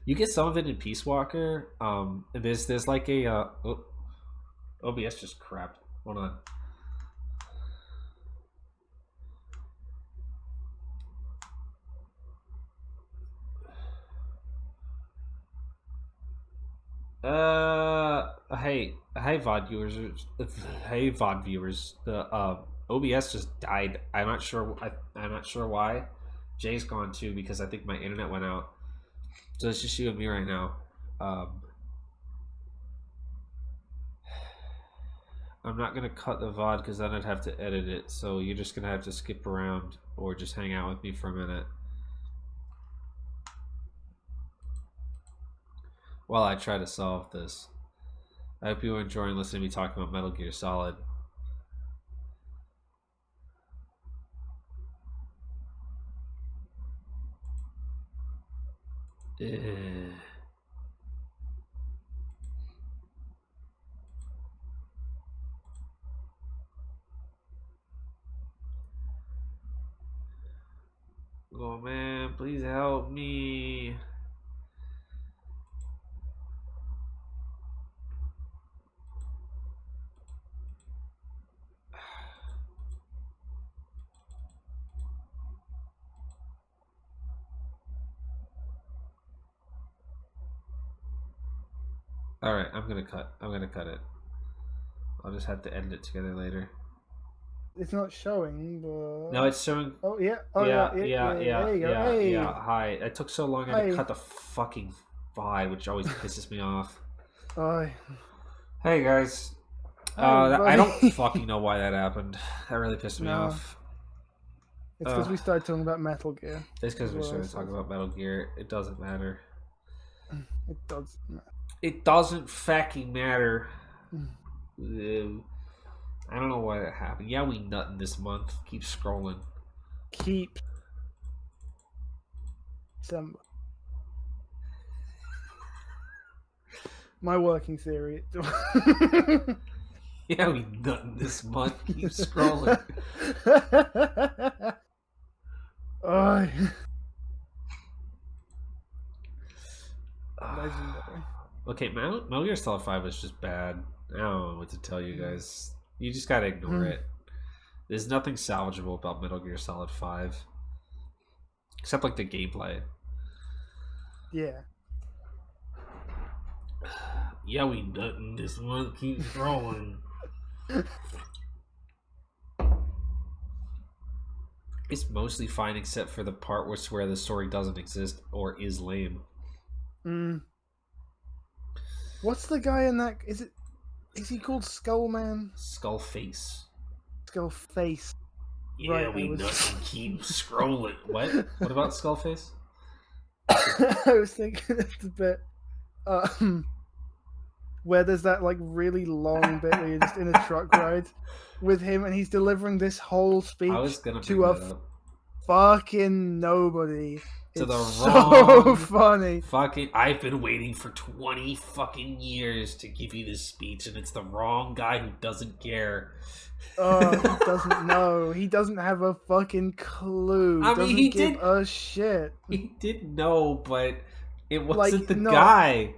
you get some of it in Peace Walker. And there's like a OBS just crapped. Hold on. Hey VOD viewers, hey VOD viewers. The OBS just died. I'm not sure. I'm not sure why. Jay's gone too because I think my internet went out. So it's just you and me right now. I'm not gonna cut the VOD because then I'd have to edit it. So you're just gonna have to skip around or just hang out with me for a minute while I try to solve this. I hope you are enjoying listening to me talking about Metal Gear Solid. Oh man, please help me. All right, I'm gonna cut it. I'll just have to edit it together later. It's not showing, but No, it's showing. Oh yeah. Oh yeah. There you go. Hey. Hi. It took so long I had to cut the fucking VOD, which always pisses me off. Hi. Hey guys. Hi, I don't fucking know why that happened. That really pissed me off. It's because we started talking about Metal Gear. It's because we started talking about Metal Gear. It doesn't matter. It does matter. It doesn't fucking matter. I don't know why that happened. Yeah, we nutting this month. Keep scrolling. Keep some. My working theory. Yeah, we nutting this month. Keep scrolling. Legendary. Okay, Metal Gear Solid 5 was just bad. I don't know what to tell you guys. You just gotta ignore it. There's nothing salvageable about Metal Gear Solid 5. Except like the gameplay. Yeah. Yeah, we nutting this month. Keep scrolling. It's mostly fine except for the part where the story doesn't exist or is lame. What's the guy in that? Is he called Skullman? Skullface. Skullface. Yeah, right, we nut and keep scrolling. What? What about Skullface? I was thinking of the bit where there's that like really long bit where you're just in a truck ride with him and he's delivering this whole speech to a fucking nobody. To the so funny. Fucking, I've been waiting for 20 fucking years to give you this speech, and it's the wrong guy who doesn't care. Oh, he doesn't know. He doesn't have a fucking clue. I mean, he did a shit. He did know, but it wasn't like, the guy.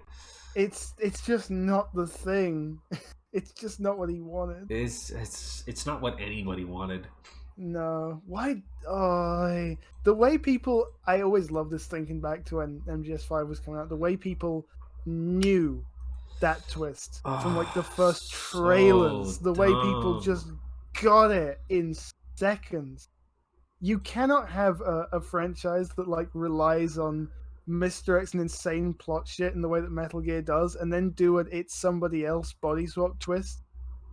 It's just not the thing. It's just not what he wanted. It's not what anybody wanted. No. Why? Oh, the way people... I always love this thinking back to when MGS5 was coming out. The way people knew that twist from like the first trailers. The way people just got it in seconds. You cannot have a franchise that like relies on misdirects an insane plot shit in the way that Metal Gear does, and then do an "it's somebody else" body swap twist,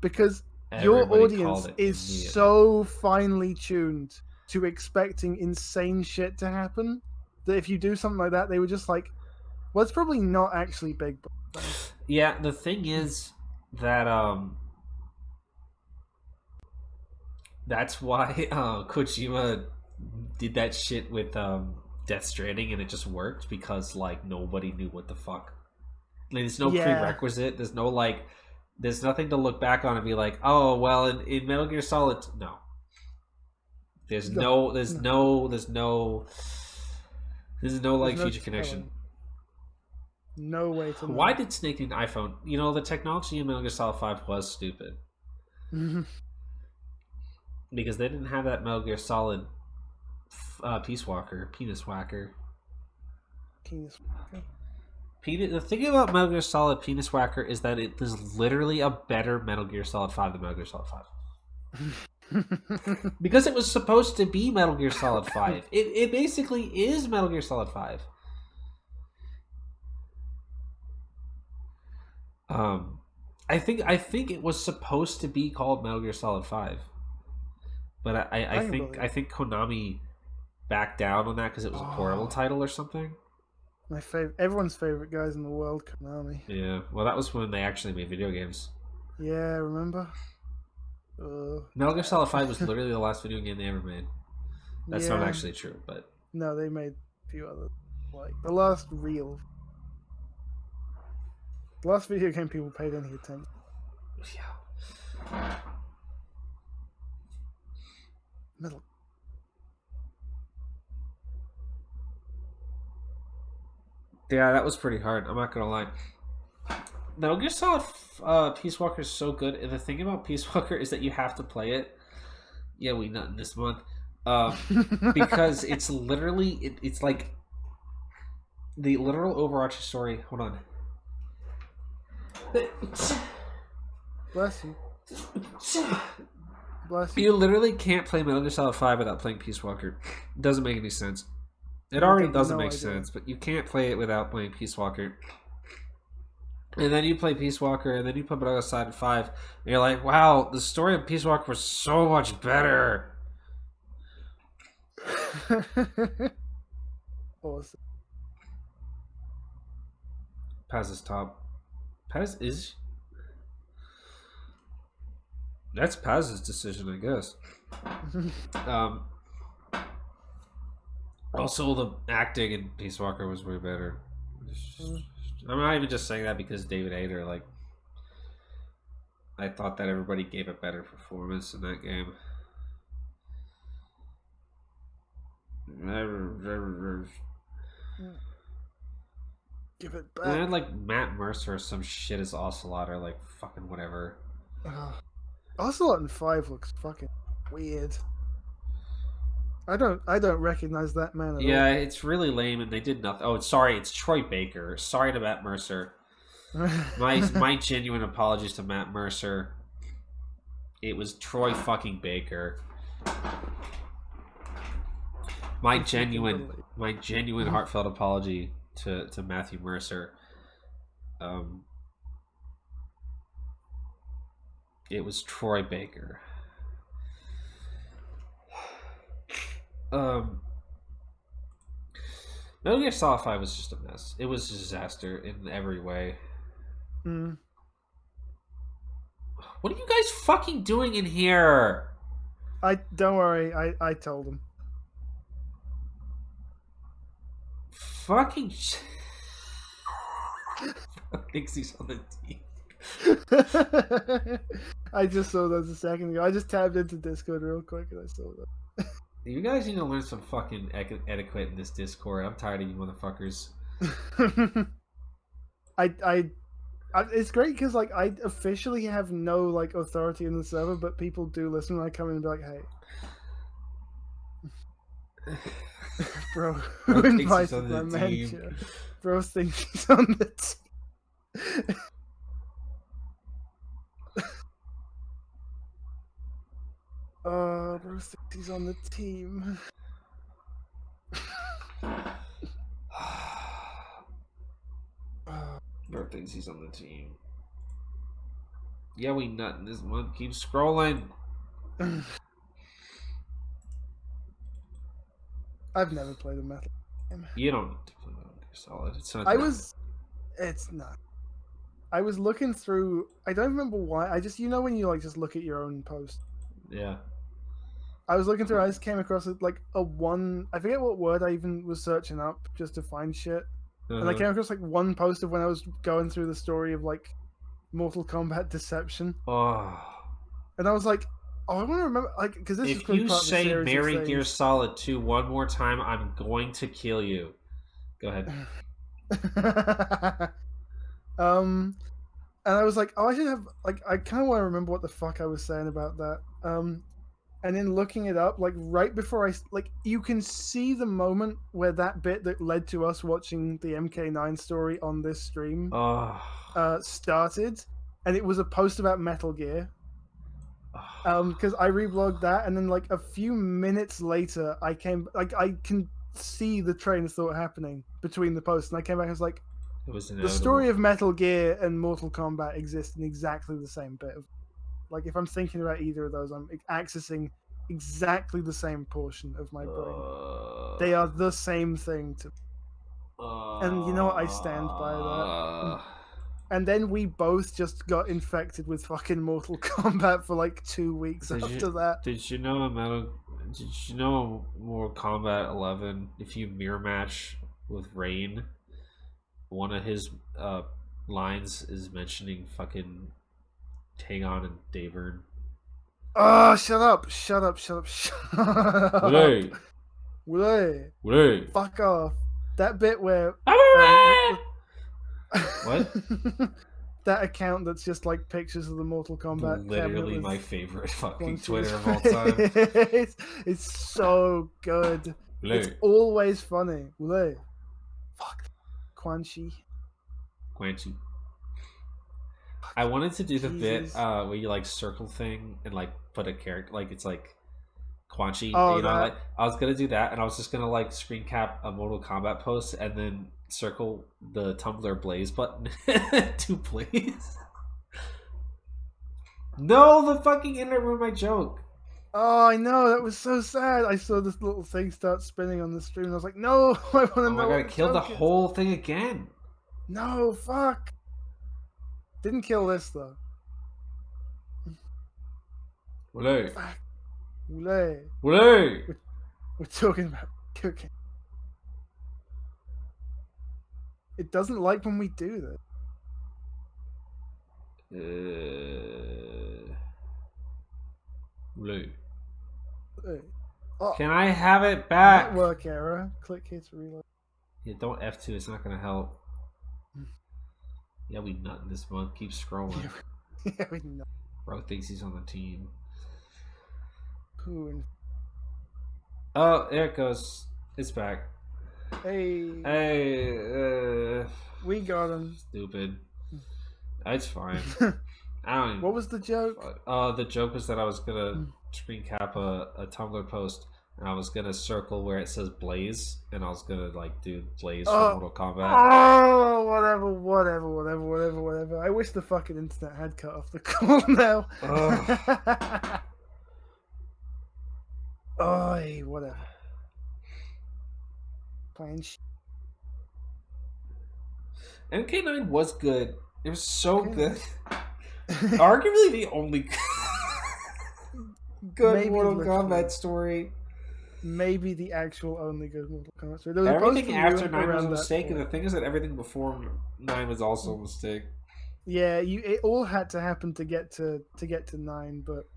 because your Everybody audience called it is immediately. so finely tuned to expecting insane shit to happen that if you do something like that, they were just like, well, it's probably not actually Big Bang. Yeah, the thing is that that's why Kojima did that shit with Death Stranding, and it just worked because like nobody knew what the fuck. Like, there's no Yeah. prerequisite. There's no like. There's nothing to look back on and be like, oh well, in Metal Gear Solid, no. There's no like no future connection. telling. No way to know. Why did Snake need an iPhone? You know, the technology in Metal Gear Solid 5 was stupid. Because they didn't have that Metal Gear Solid Peace Whacker. The thing about Metal Gear Solid Penis Whacker is that it is literally a better Metal Gear Solid 5 than Metal Gear Solid 5. Because it was supposed to be Metal Gear Solid 5. It basically is Metal Gear Solid 5. I think it was supposed to be called Metal Gear Solid 5. But I think Konami backed down on that because it was a horrible title or something. Everyone's favorite guys in the world, Konami. Yeah, well, that was when they actually made video games. Yeah, remember? Metal Gear Solid 5 was literally the last video game they ever made. That's not actually true, but... No, they made a few others. Like, the last video game people paid any attention. Yeah. Metal. Yeah, that was pretty hard. I'm not gonna lie. Metal Gear Solid Peace Walker is so good. And the thing about Peace Walker is that you have to play it. Yeah, we nut this month. Because it's literally it's like the literal overarching story. Hold on. Bless you. Bless you. You literally can't play Metal Gear Solid 5 without playing Peace Walker. It doesn't make any sense. It already doesn't make sense, but you can't play it without playing Peace Walker. And then you play Peace Walker, and then you put Metal Gear Solid 5, and you're like, wow, the story of Peace Walker was so much better. Awesome. Paz is top. Paz is... That's Paz's decision, I guess. Also, the acting in Peace Walker was way better. I'm not even just saying that because David Hayter, like... I thought that everybody gave a better performance in that game. Give it back. And I had like Matt Mercer or some shit as Ocelot or like fucking whatever. Ocelot in 5 looks fucking weird. I don't recognize that man at all. Yeah, it's really lame, and they did nothing. Oh, sorry, it's Troy Baker. Sorry to Matt Mercer. My genuine apologies to Matt Mercer. It was Troy fucking Baker. My genuine heartfelt apology to Matthew Mercer. It was Troy Baker. Metal Gear Solid 5 was just a mess. It was a disaster in every way. What are you guys fucking doing in here? Don't worry, I told him. Fucking thinks he's on the team. I just saw those a second ago. I just tabbed into Discord real quick and I saw that. You guys need to learn some fucking etiquette in this Discord. I'm tired of you motherfuckers. It's great because like I officially have no like authority in the server, but people do listen when I come in and be like, "Hey, bro, who invited my manager? Bro thinks he's on the team." Bro thinks he's on the team. Bro thinks he's on the team. Yeah, we nut in this one. Keep scrolling. I've never played a metal game. You don't need to play Metal Gear Solid. It's not. It's not. I was looking through. I don't remember why. I just when you like just look at your own post. Yeah. I was looking through. I just came across like a one. I forget what word I even was searching up just to find shit. And I came across like one post of when I was going through the story of like Mortal Kombat Deception. Oh. And I was like, oh, I want to remember, like, because this is If you part say of the Metal Gear Solid 2 one more time, I'm going to kill you. Go ahead. And I was like, oh, I should have, like, I kind of want to remember what the fuck I was saying about that. And then looking it up, like, right before you can see the moment where that bit that led to us watching the MK9 story on this stream started, and it was a post about Metal Gear. Because I reblogged that, and then like a few minutes later, I can see the train of thought happening between the posts, and I came back and was like, the story of Metal Gear and Mortal Kombat exist in exactly the same bit of, like, if I'm thinking about either of those, I'm accessing exactly the same portion of my brain. They are the same thing to me. And you know what? I stand by that. And then we both just got infected with fucking Mortal Kombat for like 2 weeks after that. Did you know Mortal Kombat 11, if you mirror match with Rain, one of his lines is mentioning fucking Taegon and Davern. Oh, shut up. Wait. Fuck off. That bit where... What? That account that's just like pictures of the Mortal Kombat. Literally my favorite fucking Twitter of all time. It's so good. It's always funny. Fuck. Quan Chi. I wanted to do the bit where you like circle thing and like put a character, like it's like Quan Chi. Oh, you know, like I was gonna do that, and I was just gonna like screen cap a Mortal Kombat post and then circle the Tumblr Blaze button to Blaze. No, the fucking internet ruined my joke. Oh, I know, that was so sad. I saw this little thing start spinning on the stream, and I was like, no, I want to know. Oh my god, I killed the whole thing again. No, fuck. Didn't kill this though. Wale. We're talking about cooking. It doesn't like when we do this. Oh, can I have it back? Network error. Click here to reload. Yeah, don't F2. It's not gonna help. Yeah, we nut in this month. Keep scrolling. Yeah, we nut. Bro thinks he's on the team. Cool. Oh, there it goes. It's back. Hey. We got him. Stupid. It's fine. I don't even... What was the joke? The joke was that I was gonna screen cap a Tumblr post, and I was gonna circle where it says Blaze, and I was gonna like do Blaze from Mortal Kombat. Oh, whatever. I wish the fucking internet had cut off the call now. Oh, whatever. MK9 was good. It was so good. Arguably the only good Mortal Kombat story. Maybe the actual only good Mortal Kombat story. Everything after 9 was a mistake, and the thing is that everything before 9 was also a mistake. Yeah, it all had to happen to get to 9, but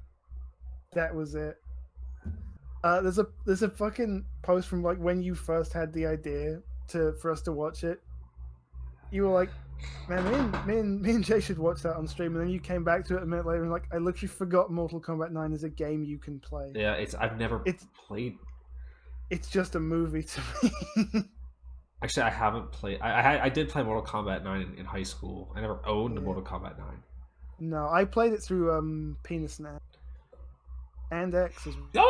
that was it. There's a fucking post from like when you first had the idea for us to watch it. You were like, man, me and Jay should watch that on stream, and then you came back to it a minute later and like, I literally forgot Mortal Kombat 9 is a game you can play. Yeah, I've never played. It's just a movie to me. Actually, I haven't played. I did play Mortal Kombat 9 in high school. I never owned Mortal Kombat 9. No, I played it through Penis Snap and X as well.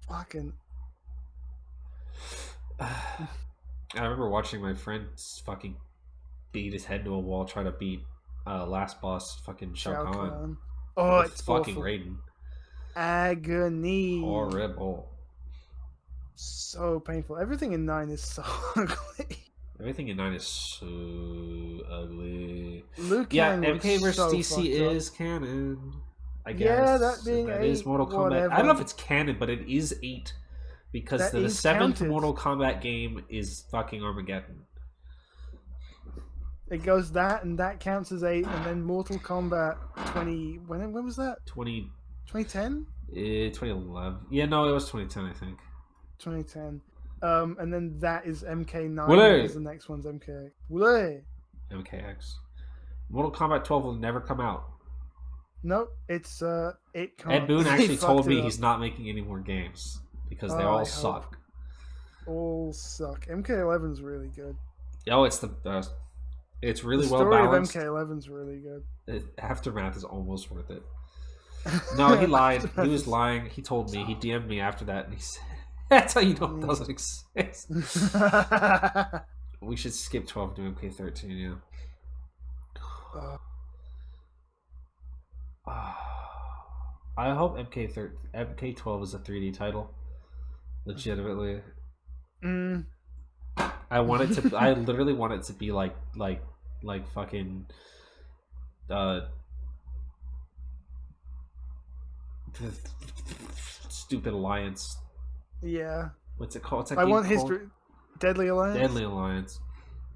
Fucking. I remember watching my friend fucking beat his head to a wall trying to beat last boss fucking Shao Shao Kahn Kahn. Oh, with it's fucking awful. Raiden. Agony. Horrible. So painful. Everything in 9 is so ugly. Everything in 9 is so ugly. Liu Yeah, Kang MK looks versus so DC fucked up. is canon. I guess. Yeah, that being That 8, is Mortal Kombat. whatever. I don't know if it's canon, but it is 8. Because That the is 7th counted. Mortal Kombat game is fucking Armageddon. It goes that, and that counts as 8, and then Mortal Kombat 20... When was that? 2010? 2011. Yeah, no, it was 2010, I think. 2010. And then that is MK9, Wule. because the next one's MK. Wule. MKX. Mortal Kombat 12 will never come out. Nope, it's it can't. Ed Boon They actually told fucked me it up. he's not making any more games because they Oh, all I suck. All suck. MK11's really good. Oh, it's the it's really The well story balanced. of MK11's really good. Aftermath is almost worth it. No, he lied. He Aftermath was is- lying. He told me. He DM'd me after that, and he said, "That's how you know it doesn't exist." We should skip 12 to MK13. Yeah. I hope MK12 is a 3D title. Legitimately, I want it to. I literally want it to be like fucking. Stupid Alliance. Yeah. What's it called? What's that I game want called? history. Deadly Alliance. Deadly Alliance.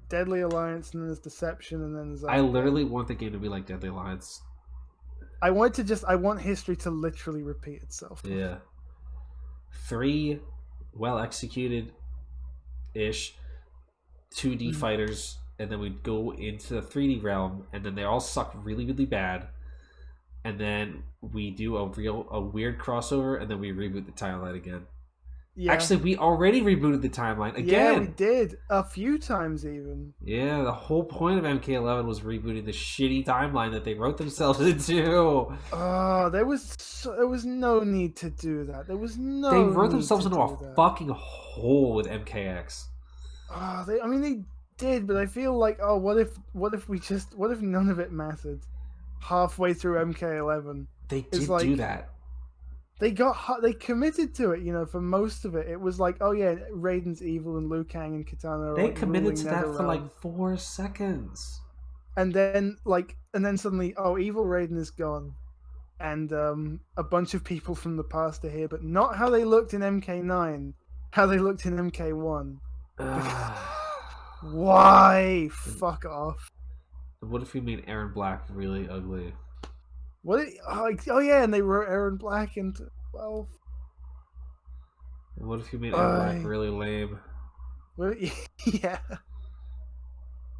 Deadly Alliance, and then there's Deception, and then there's. I literally want the game to be like Deadly Alliance. I want history to literally repeat itself. Yeah. 3 well executed ish 2D fighters, and then we'd go into the 3D realm, and then they all suck really, really bad. And then we do a weird crossover, and then we reboot the timeline again. Yeah. Actually, we already rebooted the timeline again. Yeah, we did a few times even. Yeah, the whole point of MK11 was rebooting the shitty timeline that they wrote themselves into. Oh, there was no need to do that. There was no. They wrote need themselves to into a do that. fucking hole with MKX. Oh, they did, but I feel like, oh, what if none of it mattered? Halfway through MK11, They It's did like- do that. they committed to it. You know, for most of it, it was like, oh yeah, Raiden's evil and Liu Kang and Katana. Are They like committed ruling to that for NetherRealm. like 4 seconds. And then suddenly, oh, evil Raiden is gone, and a bunch of people from the past are here, but not how they looked in MK9, how they looked in MK1. Why? Fuck off. What if we made Aaron Black really ugly? Oh yeah, and they wrote Aaron Black into 12. And what if we made Aaron Black Aye. really lame? Well, yeah.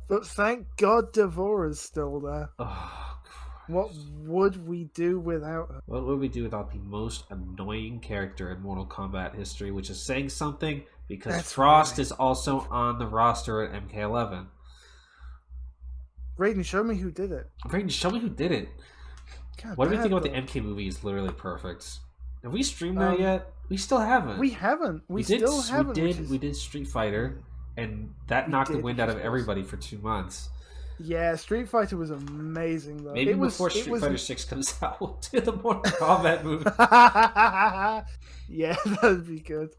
But thank God Devora's still there. Oh, What would we do without her? what would we do without the most annoying character in Mortal Kombat history, which is saying something because That's Frost right. is also on the roster at MK11. Raiden, show me who did it. Brayden, show me who did it. God, What do we bad think about the though. MK movie? Is literally perfect. Have we streamed that Um, yet? We still haven't. We haven't. We still haven't. We did Street Fighter, and that We knocked the did, wind out of which was- everybody for 2 months. Yeah, Street Fighter was amazing though. Maybe it was, before it Street was... Fighter 6 comes out, we'll do the Mortal Kombat movie. Yeah, that'd be good.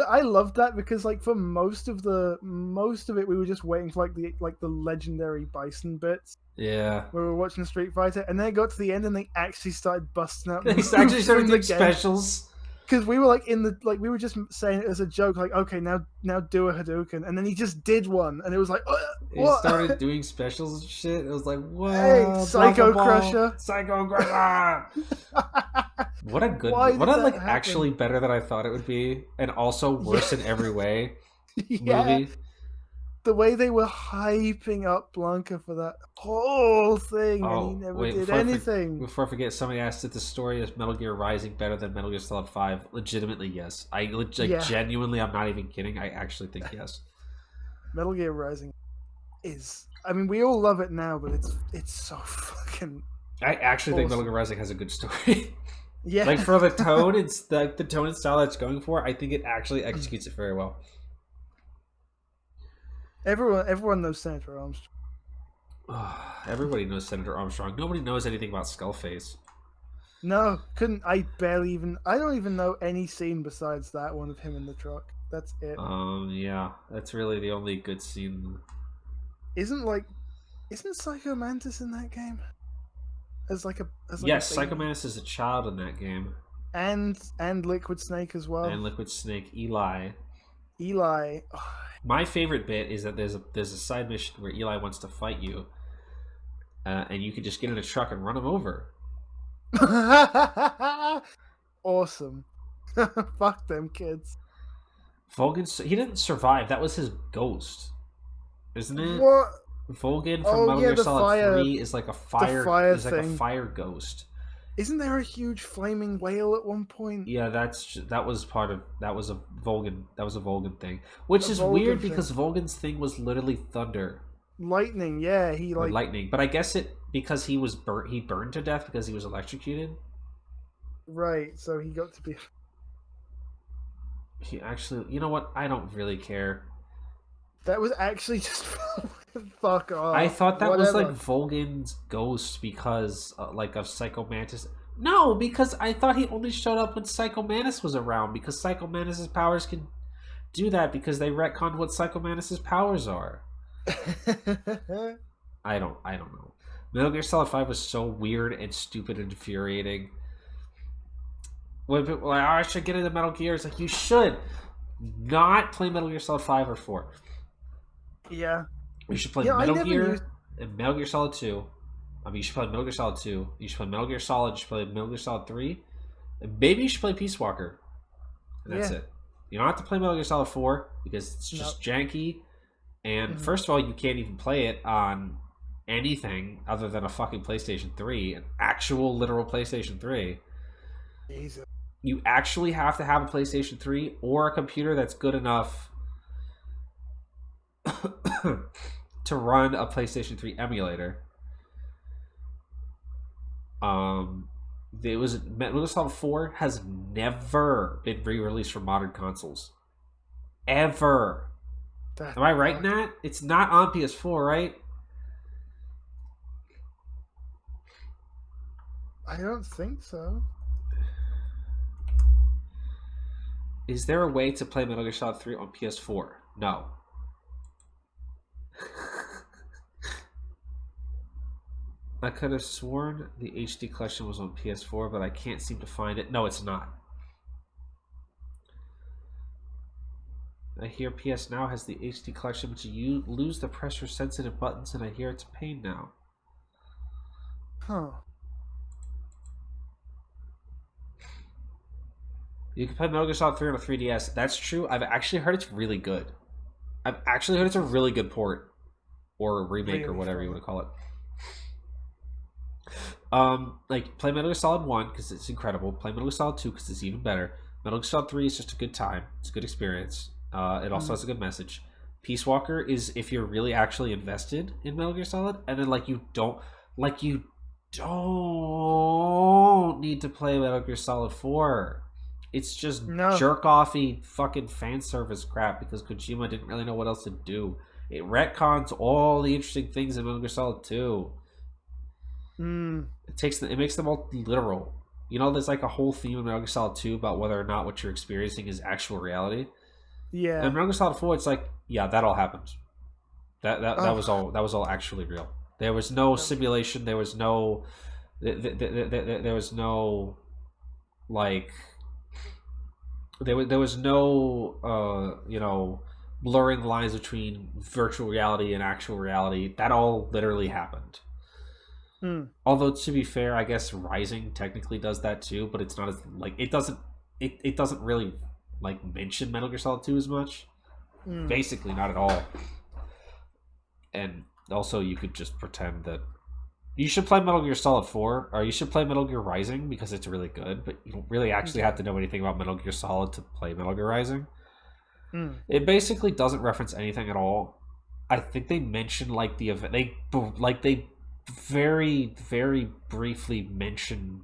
I loved that because, like, for most of it, we were just waiting for the legendary Bison bits Yeah. where we were watching Street Fighter, and then it got to the end and they actually started busting out. They actually started from doing specials. because we were like we were just saying it as a joke, like, okay, now do a Hadouken, and then he just did one, and it was like, They what? started doing specials and shit. It was like, what? Hey, Psycho Blah, blah, blah. Crusher. Psycho Crusher. What a good, Why did what a that like happen? actually better than I thought it would be, and also worse in every way. Yeah, Movie. the way they were hyping up Blanca for that whole thing, and he never did before anything. Before I forget, somebody asked if the story is Metal Gear Rising better than Metal Gear Solid 5. Legitimately, yes. Yeah. Genuinely, I'm not even kidding. I actually think yes. Metal Gear Rising is. I mean, we all love it now, but it's so fucking. I actually think Awesome. Metal Gear Rising has a good story. Yeah. Like for the tone, it's the tone and style that's going for. I think it actually executes it very well. Everyone knows Senator Armstrong. Everybody knows Senator Armstrong. Nobody knows anything about Skullface. No, couldn't. I barely even. I don't even know any scene besides that one of him in the truck. That's it. Yeah, that's really the only good scene. Isn't Psycho Mantis in that game? Yes, Psycho Mantis is a child in that game. And Liquid Snake as well. And Liquid Snake, Eli. Oh. My favorite bit is that there's a side mission where Eli wants to fight you, and you can just get in a truck and run him over. Awesome. Fuck them kids. He didn't survive. That was his ghost, isn't it? What? Volgan from Metal Gear Solid 3 is like a fire. Is like a fire ghost. Isn't there a huge flaming whale at one point? Yeah, that was a Volgan thing, which is weird because Volgan's thing was literally thunder, lightning. Yeah, lightning. But I guess because he burned to death because he was electrocuted. Right, so he got to be. He actually, you know what? I don't really care. That was actually just fuck off. I thought that was like Volgan's ghost because of Psycho Mantis. No, because I thought he only showed up when Psycho Mantis was around because Psycho Mantis' powers can do that because they retconned what Psycho Mantis' powers are. I don't know. Metal Gear Solid 5 was so weird and stupid and infuriating. When people were like, I should get into Metal Gear, it's like, you should not play Metal Gear Solid 5 or 4. Yeah. You should play Metal Gear and Metal Gear Solid 2. You should play Metal Gear Solid 2. You should play Metal Gear Solid. You should play Metal Gear Solid 3. And maybe you should play Peace Walker. And that's it. You don't have to play Metal Gear Solid 4 because it's just janky. And first of all, you can't even play it on anything other than a fucking PlayStation 3. An actual, literal PlayStation 3. Jesus. You actually have to have a PlayStation 3 or a computer that's good enough to run a PlayStation 3 emulator. Metal Gear Solid 4 has never been re-released for modern consoles. Ever. Am I right in that? It's not on PS4, right? I don't think so. Is there a way to play Metal Gear Solid 3 on PS4? No. I could have sworn the HD collection was on PS4, but I can't seem to find it. No, it's not. I hear PS Now has the HD collection, but you lose the pressure-sensitive buttons, and I hear it's a pain now. Huh. You can play Metal Gear Solid 3 on a 3DS. That's true. I've actually heard it's really good. I've actually heard it's a really good port. Or a remake or whatever you want to call it. Play Metal Gear Solid 1 because it's incredible. Play Metal Gear Solid 2 because it's even better. Metal Gear Solid 3 is just a good time. It's a good experience. It also has a good message. Peace Walker is if you're really actually invested in Metal Gear Solid, and then you don't need to play Metal Gear Solid 4. It's just jerk-offy fucking fan service crap because Kojima didn't really know what else to do. It retcons all the interesting things in Metal Gear Solid 2. It makes them all literal. You know, there's like a whole theme in Metal Gear Solid 2 about whether or not what you're experiencing is actual reality. Yeah. And Metal Gear Solid 4, it's like, yeah, that all happened. That was all actually real. There was no simulation. There was no. There was no, like. There was no blurring the lines between virtual reality and actual reality. That all literally happened. Although to be fair, I guess Rising technically does that too, but it's not as it doesn't really mention Metal Gear Solid 2 as much. Basically not at all. And also you could just pretend that you should play Metal Gear Solid 4, or you should play Metal Gear Rising because it's really good, but you don't really actually have to know anything about Metal Gear Solid to play Metal Gear Rising. It basically doesn't reference anything at all. I think they mention the event. They very, very briefly mention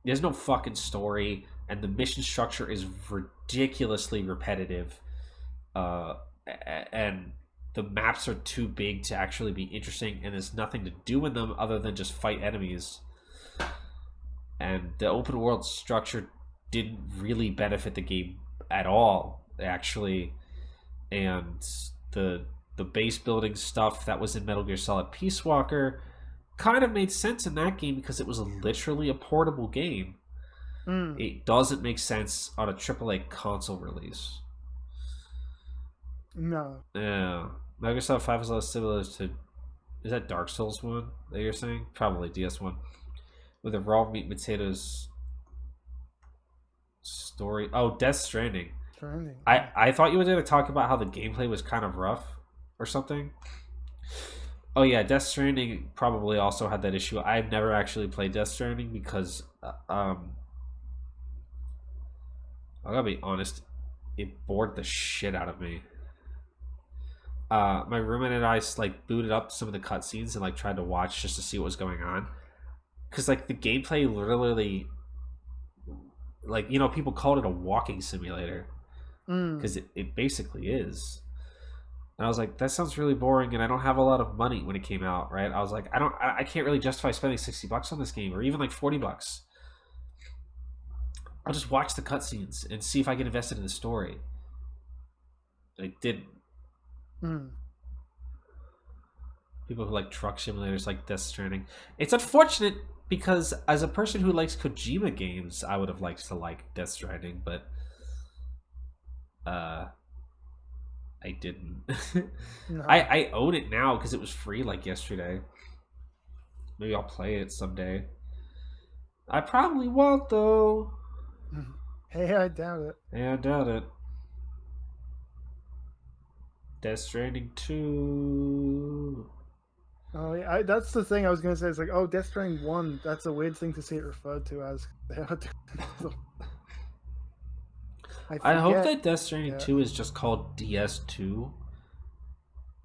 There's no fucking story, and the mission structure is ridiculously repetitive. Uh, and the maps are too big to actually be interesting, and there's nothing to do in them other than just fight enemies. And the open world structure didn't really benefit the game at all, actually. And the base building stuff that was in Metal Gear Solid Peace Walker kind of made sense in that game because it was literally a portable game. It doesn't make sense on a AAA console release. No. Yeah. Metal Gear Solid 5 is a lot similar to... Is that Dark Souls 1 that you're saying? Probably DS1. With a raw meat and potatoes story. Oh, Death Stranding. I thought you were going to talk about how the gameplay was kind of rough or something. Oh yeah, Death Stranding probably also had that issue. I've never actually played Death Stranding because I gotta be honest, it bored the shit out of me. My roommate and I like booted up some of the cutscenes and like tried to watch just to see what was going on. Because like the gameplay literally, like, you know, people called it a walking simulator because it basically is. And I was like, that sounds really boring, and I don't have a lot of money when it came out, right? I was like, I can't really justify spending $60 on this game, or even like $40. I'll just watch the cutscenes and see if I get invested in the story. I didn't. People who like truck simulators like Death Stranding. It's unfortunate because as a person who likes Kojima games, I would have liked to like Death Stranding, but I didn't. No. I own it now because it was free like yesterday. Maybe I'll play it someday. I probably won't though. Hey, I doubt it. Yeah, I doubt it. Death Stranding 2. Oh yeah, that's the thing I was gonna say. It's like, oh, Death Stranding 1. That's a weird thing to see it referred to as. I hope that Death Stranding 2 is just called DS2.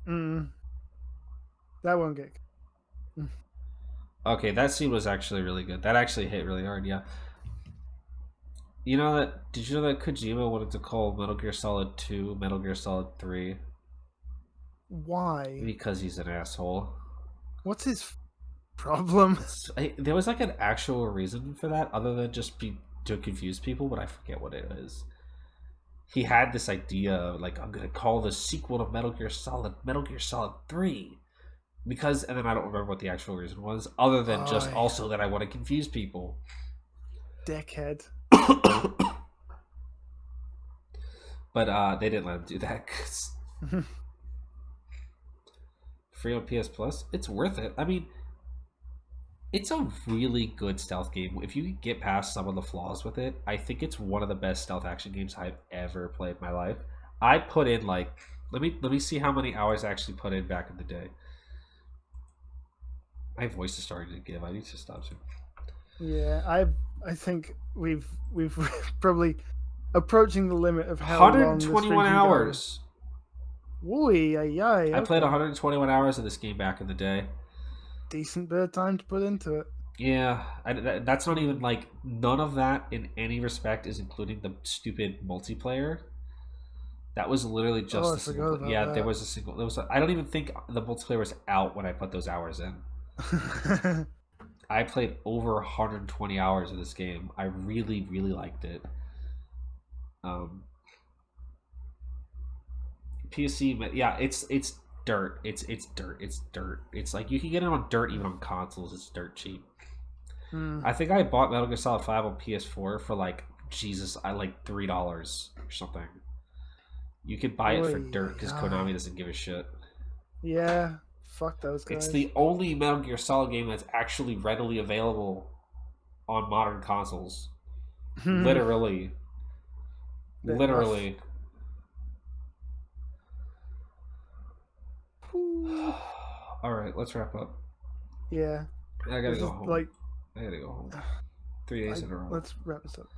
That won't get. Okay, that scene was actually really good. That actually hit really hard, yeah. You know that? Did you know that Kojima wanted to call Metal Gear Solid 2 Metal Gear Solid 3? Why? Because he's an asshole. What's his problem? There was like an actual reason for that, other than just to confuse people, but I forget what it is. He had this idea, like, I'm gonna call the sequel to Metal Gear Solid 3. Because, and then I don't remember what the actual reason was, other than just also that I want to confuse people. Dickhead. But they didn't let him do that. Free on PS Plus, it's worth it. I mean, it's a really good stealth game. If you get past some of the flaws with it, I think it's one of the best stealth action games I've ever played in my life. I put in like, let me see how many hours I actually put in back in the day. My voice is starting to give. I need to stop soon. Yeah, I think we've probably approaching the limit of how 121 hours. I played 121 hours of this game back in the day. Decent bit of time to put into it. Yeah, that's not even like, none of that in any respect is including the stupid multiplayer. That was literally just a single. Yeah, there was a single. I don't even think the multiplayer was out when I put those hours in. I played over 120 hours of this game. I really, really liked it. PC, yeah, it's dirt. It's dirt. It's dirt. It's like you can get it on dirt even on consoles. It's dirt cheap. I think I bought Metal Gear Solid 5 on PS4 for like like $3 or something. You could buy it for dirt because Konami doesn't give a shit. Yeah. Fuck those guys. It's the only Metal Gear Solid game that's actually readily available on modern consoles. Literally. Literally. Alright, let's wrap up. Yeah. I gotta go home. I gotta go home. 3 days in a row. Let's wrap this up.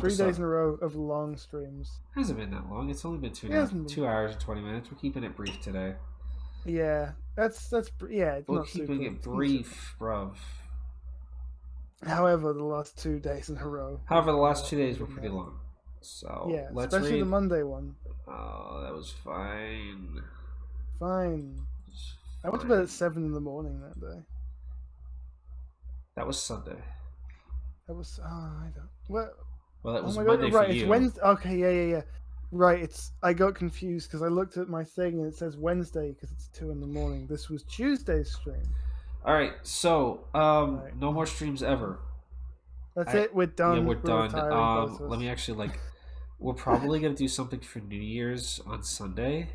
3 days in a row of long streams. It hasn't been that long. It's only been 2 hours and 20 minutes. We're keeping it brief today. Yeah, that's yeah. We're keeping it brief, bruv. However, the last 2 days in a row. However, the were a last lot 2 days were longer than pretty that. long. So Yeah, let's especially read. the Monday one. Oh, that was fine. Fine. It's I went to bed fine. at 7 in the morning that day. That was Sunday. That was I don't. Well, Well, that oh was my god! Monday for Right, it's you. Wednesday. Okay, yeah. Right, it's I got confused because I looked at my thing and it says Wednesday because it's 2 in the morning. This was Tuesday's stream. All right, so Right. no more streams ever. That's I it. We're Yeah, done. we're We're done. retiring, both of Let me us. actually we're probably gonna do something for New Year's on Sunday.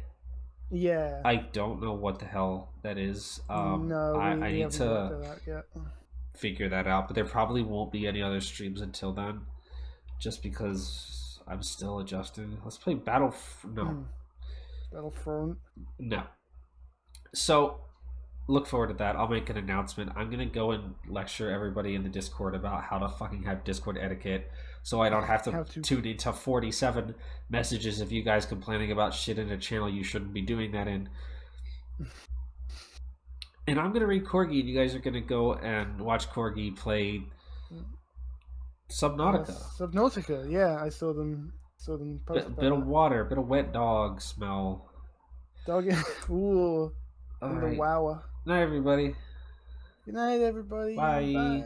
Yeah. I don't know what the hell that is. No, I we need haven't worked to that out yet. figure that out, but there probably won't be any other streams until then, just because I'm still adjusting. Let's play Battle. No, Battlefront. no. So look forward to that. I'll make an announcement. I'm gonna go and lecture everybody in the Discord about how to fucking have Discord etiquette, so I don't have to How to- tune into 47 messages of you guys complaining about shit in a channel you shouldn't be doing that in. And I'm gonna read Corgi, and you guys are gonna go and watch Corgi play Subnautica. Subnautica. Yeah, I saw them. Post about Bit of that. water, bit of wet dog smell. Dog. Ooh. All And the right. wower. Night, everybody. Good night, everybody. Bye. Bye.